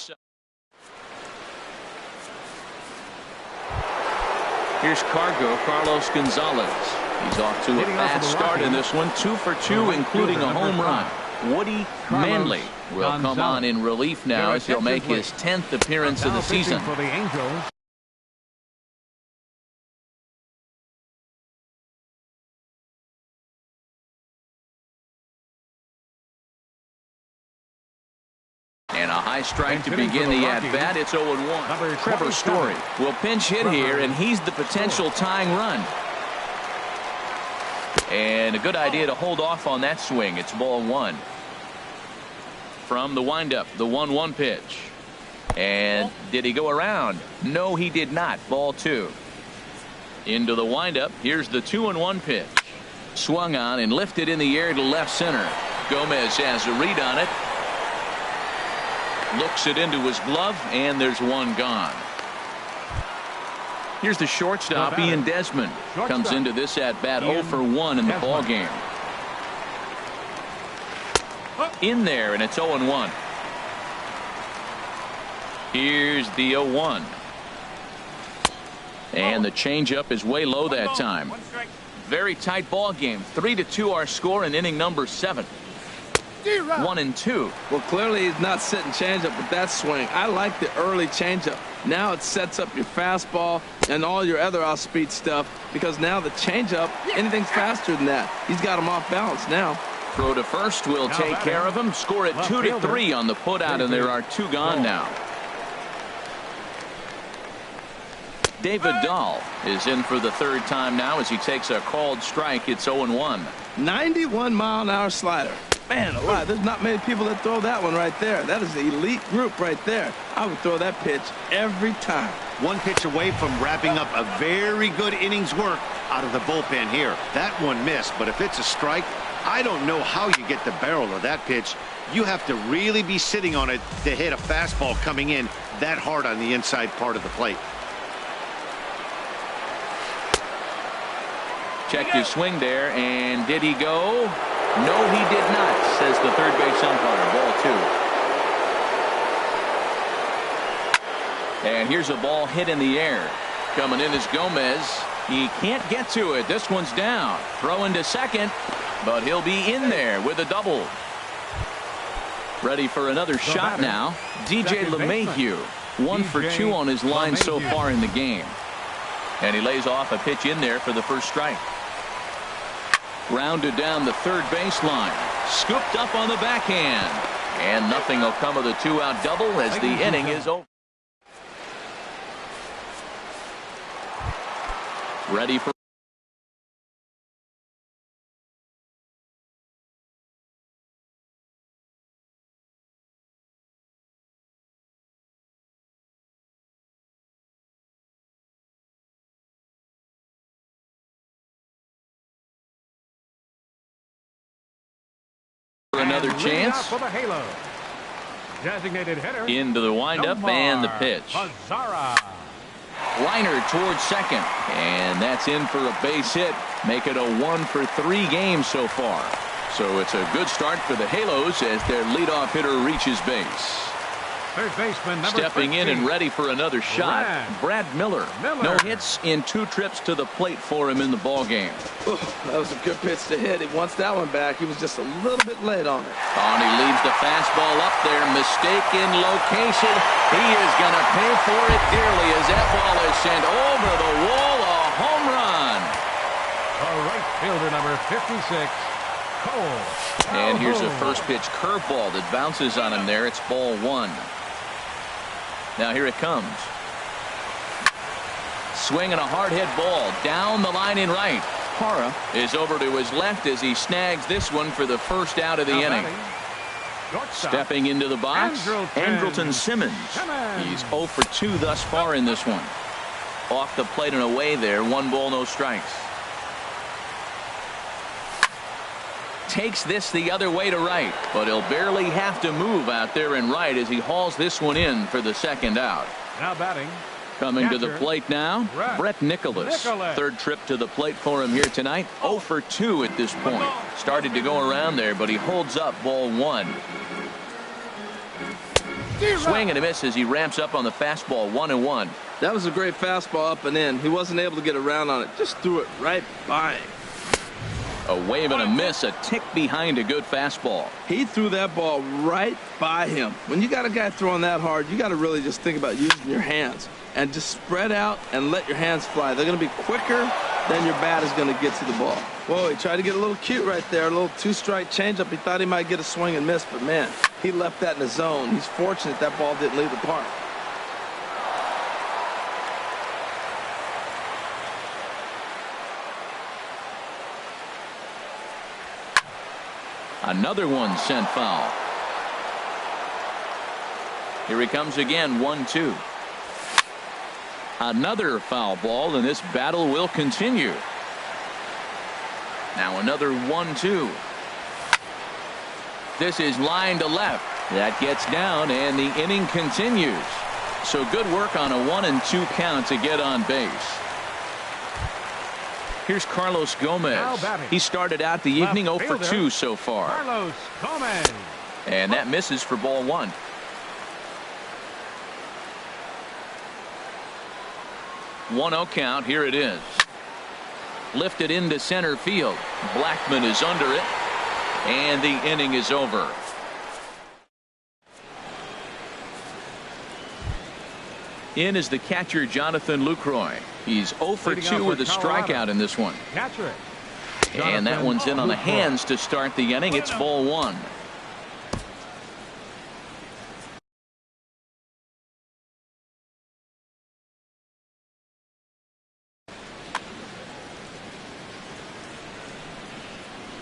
Here's Carlos Gonzalez. He's off to a fast start in this one. 2 for 2, including a home run. Woody Manley will come on in relief now as he'll make his 10th appearance of the season. For the Angels. And a high strike to begin the at-bat. It's 0-1. Trevor Story will pinch hit here, and he's the potential tying run. And a good idea to hold off on that swing. It's ball 1. From the windup, the 1-1 pitch. And did he go around? No, he did not. Ball 2. Into the windup. Here's the 2-1 pitch. Swung on and lifted in the air to left center. Gomez has a read on it. Looks it into his glove, and there's 1 gone. Here's the shortstop, Ian Desmond. Comes into this at-bat 0 for 1 in the ball game. In there, and it's 0-1. Here's the 0-1. And the changeup is way low that time. Very tight ball game. 3-2 our score in inning number 7. 1 and 2. Well, clearly he's not sitting changeup with that swing. I like the early changeup. Now it sets up your fastball and all your other off-speed stuff, because now the changeup, anything's faster than that. He's got him off balance now. Throw to first will take care of him. Score at 2-3 on the putout, and there are 2 gone now. David Dahl is in for the 3rd time now as he takes a called strike. It's 0-1. 91-mile-an-hour slider. Man alive, there's not many people that throw that one right there. That is the elite group right there. I would throw that pitch every time. 1 pitch away from wrapping up a very good innings work out of the bullpen here. That one missed, but if it's a strike, I don't know how you get the barrel of that pitch. You have to really be sitting on it to hit a fastball coming in that hard on the inside part of the plate. Checked his swing there, and did he go? No, he did not, says the third base umpire. Ball 2. And here's a ball hit in the air. Coming in is Gomez. He can't get to it. This one's down. Throwing to second, but he'll be in there with a double. Ready for another shot now. DJ LeMahieu, 1 for 2 on his line so far in the game. And he lays off a pitch in there for the first strike. Grounded down the third baseline. Scooped up on the backhand. And nothing will come of the 2-out double as the inning is over. Ready for another chance. For the Halo. Designated hitter Into the windup and the pitch. Liner towards second, and that's in for a base hit. Make it a 1 for 3 games so far. So it's a good start for the Halos as their leadoff hitter reaches base. Third baseman number Stepping 13. in and ready for another shot, Brad Miller. No hits in 2 trips to the plate for him in the ball game. That was a good pitch to hit. He wants that one back. He was just a little bit late on it. And he leaves the fastball up there. Mistaken location. He is going to pay for it dearly as that ball is sent over the wall. A home run. The right fielder number 56, Cole. And here's a first pitch curveball that bounces on him there. It's ball 1. Now here it comes. Swinging a hard hit ball down the line in right. Parra is over to his left as he snags this one for the first out of the inning. Stepping into the box, Andrelton Simmons. He's 0 for 2 thus far in this one. Off the plate and away there. 1 ball, no strikes. Takes this the other way to right, but he'll barely have to move out there in right as he hauls this one in for the second out. Now batting. Coming to the plate now, Brett Nicholas. Third trip to the plate for him here tonight. 0 for 2 at this point. Started to go around there, but he holds up ball 1. Swing and a miss as he ramps up on the fastball. 1-1. That was a great fastball up and in. He wasn't able to get around on it. Just threw it right by him. A wave and a miss, a tick behind a good fastball. He threw that ball right by him. When you got a guy throwing that hard, you got to really just think about using your hands and just spread out and let your hands fly. They're going to be quicker than your bat is going to get to the ball. Whoa, he tried to get a little cute right there, a little 2-strike changeup. He thought he might get a swing and miss, but man, he left that in the zone. He's fortunate that ball didn't leave the park. Another one sent foul. Here he comes again, 1-2. Another foul ball, and this battle will continue. Now another 1-2. This is line to left. That gets down, and the inning continues. So good work on a 1-2 count to get on base. Here's Carlos Gomez. He started out the evening 0 for 2 so far. Carlos Gomez. And that misses for ball 1. One 0 count. Here it is. Lifted into center field. Blackman is under it. And the inning is over. In is the catcher, Jonathan Lucroy. He's 0 for 2 with a strikeout in this one. Catcher. And that one's in on the hands to start the inning. It's ball 1.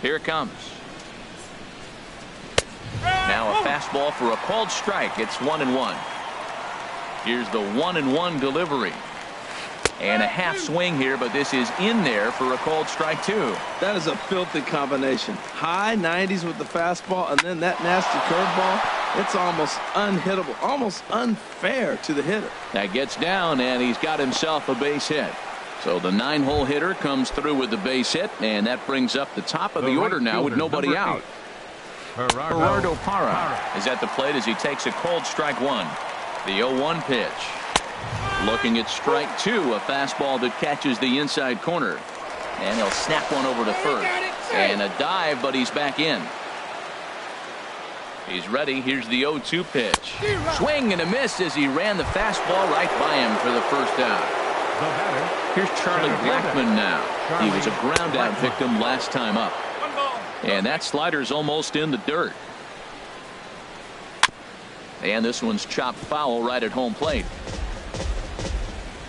Here it comes. Now a fastball for a called strike. It's 1-1. Here's the 1-1 delivery. And a half swing here, but this is in there for a called strike 2. That is a filthy combination. High 90s with the fastball, and then that nasty curveball. It's almost unhittable, almost unfair to the hitter. That gets down, and he's got himself a base hit. So the 9-hole hitter comes through with the base hit, and that brings up the top of the order now with nobody out. Gerardo Parra is at the plate as he takes a called strike 1. The 0-1 pitch. Looking at strike 2, a fastball that catches the inside corner. And he'll snap one over to first. And a dive, but he's back in. He's ready. Here's the 0-2 pitch. Swing and a miss as he ran the fastball right by him for the first out. Here's Charlie Blackmon now. He was a ground out victim last time up. And that slider's almost in the dirt. And this one's chopped foul right at home plate.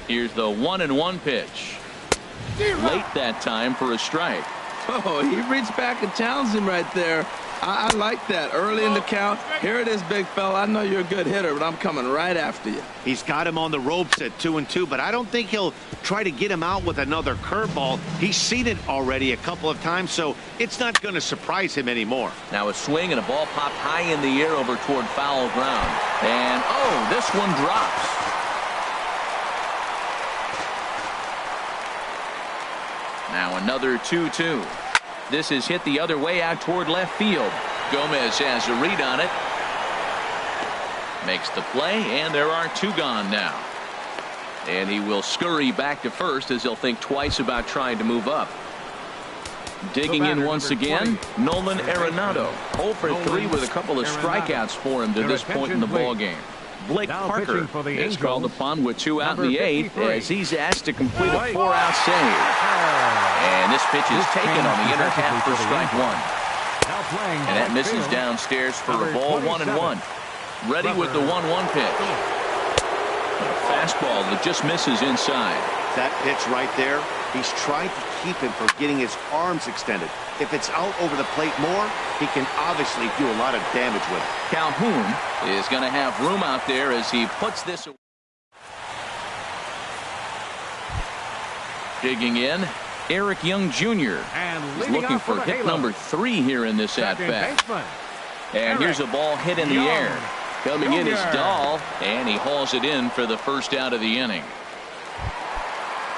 Here's the 1-1 pitch. Late that time for a strike. Oh, he reached back and challenged him right there. I like that. Early in the count. Here it is, big fella. I know you're a good hitter, but I'm coming right after you. He's got him on the ropes at 2-2, but I don't think he'll try to get him out with another curveball. He's seen it already a couple of times, so it's not going to surprise him anymore. Now a swing and a ball popped high in the air over toward foul ground. And, oh, this one drops. Now another 2-2. This is hit the other way out toward left field. Gomez has a read on it. Makes the play, and there are 2 gone now. And he will scurry back to first as he'll think twice about trying to move up. Digging in once again, Nolan Arenado. 0 for 3 with a couple of strikeouts for him to this point in the ballgame. Blake Parker is called upon with 2 out in the 8th as he's asked to complete a 4-out save. And this pitch is taken on the inner half for strike 1. And that misses downstairs for a ball, 1-1. Ready with the 1-1 pitch. A fastball that just misses inside. That pitch right there, he's tried to keep him from getting his arms extended. If it's out over the plate more, he can obviously do a lot of damage with it. Calhoun is going to have room out there as he puts this away. Digging in, Eric Young Jr. is looking for hit number 3 here in this at-bat. And here's a ball hit in the air. Coming in is Dahl, and he hauls it in for the first out of the inning.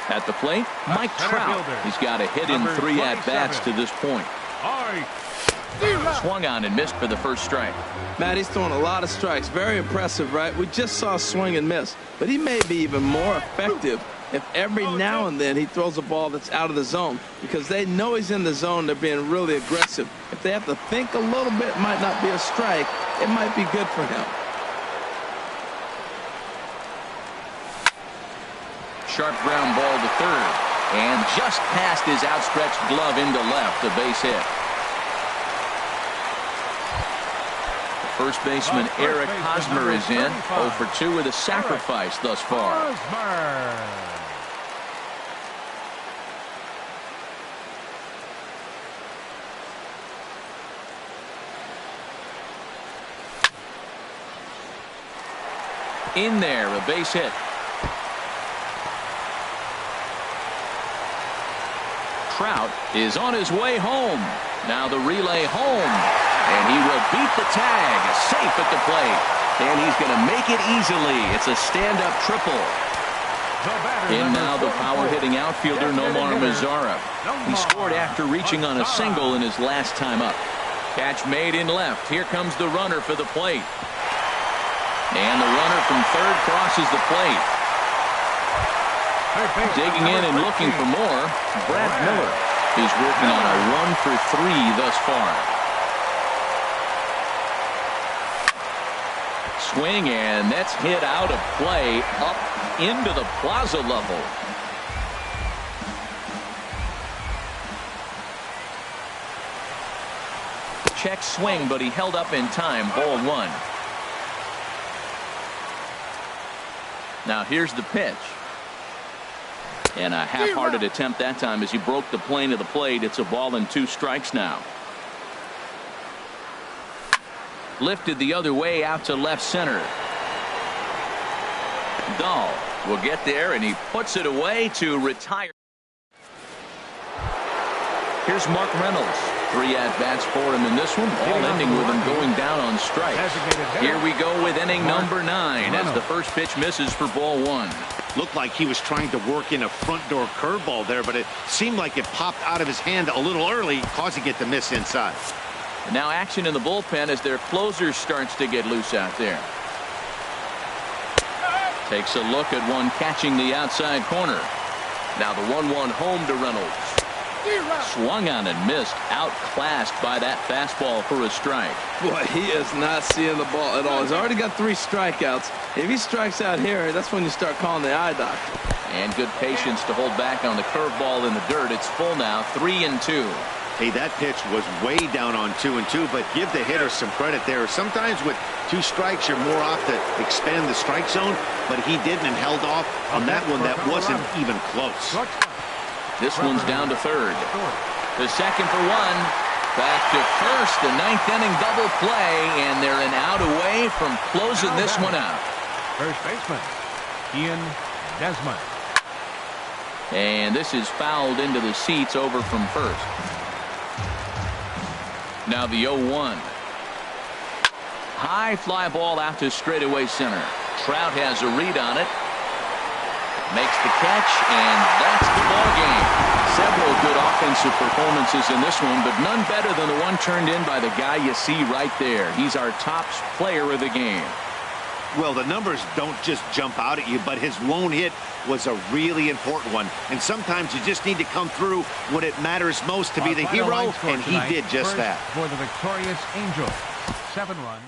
At the plate, Mike Trout. He's got a hit in 3 at-bats to this point. Swung on and missed for the first strike. Matt, he's throwing a lot of strikes. Very impressive, right? We just saw a swing and miss. But he may be even more effective if every now and then he throws a ball that's out of the zone. Because they know he's in the zone. They're being really aggressive. If they have to think a little bit, it might not be a strike. It might be good for him. Sharp ground ball to third. And just past his outstretched glove into left, a base hit. First baseman Eric Hosmer is in. 0 for 2 with a sacrifice thus far. In there, a base hit. Trout is on his way home. Now the relay home. And he will beat the tag. Safe at the plate. And he's going to make it easily. It's a stand-up triple. In now the power-hitting outfielder Nomar Mazara. He scored after reaching on a single in his last time up. Catch made in left. Here comes the runner for the plate. And the runner from third crosses the plate. Digging in and looking for more, Brad Miller. He's working on a 1 for 3 thus far. Swing, and that's hit out of play up into the plaza level. Check swing, but he held up in time. Ball 1. Now here's the pitch. And a half-hearted attempt that time as he broke the plane of the plate. It's a ball and 2 strikes now. Lifted the other way out to left center. Dahl will get there, and he puts it away to retire. Here's Mark Reynolds. 3 at-bats for him in this one, all ending with him going down on strikes. Here we go with inning number 9 as the first pitch misses for ball 1. Looked like he was trying to work in a front door curveball there, but it seemed like it popped out of his hand a little early, causing it to miss inside. And now action in the bullpen as their closer starts to get loose out there. Takes a look at one catching the outside corner. Now the 1-1 home to Reynolds. Swung on and missed. Outclassed by that fastball for a strike. Boy, he is not seeing the ball at all. He's already got 3 strikeouts. If he strikes out here, that's when you start calling the eye doctor. And good patience to hold back on the curveball in the dirt. It's full now, 3-2. Hey, that pitch was way down on 2-2, but give the hitter some credit there. Sometimes with 2 strikes, you're more off to expand the strike zone, but he didn't and held off on that one that wasn't even close. This one's down to third. The second for 1. Back to first, the 9th inning double play, and they're an out away from closing this one out. First baseman, Ian Desmond. And this is fouled into the seats over from first. Now the 0-1. High fly ball out to straightaway center. Trout has a read on it. Makes the catch, and that's the ball game. Several good offensive performances in this one, but none better than the one turned in by the guy you see right there. He's our top player of the game. Well, the numbers don't just jump out at you, but his lone hit was a really important one. And sometimes you just need to come through when it matters most to be the hero, and he did just that. For the victorious Angels, 7 runs.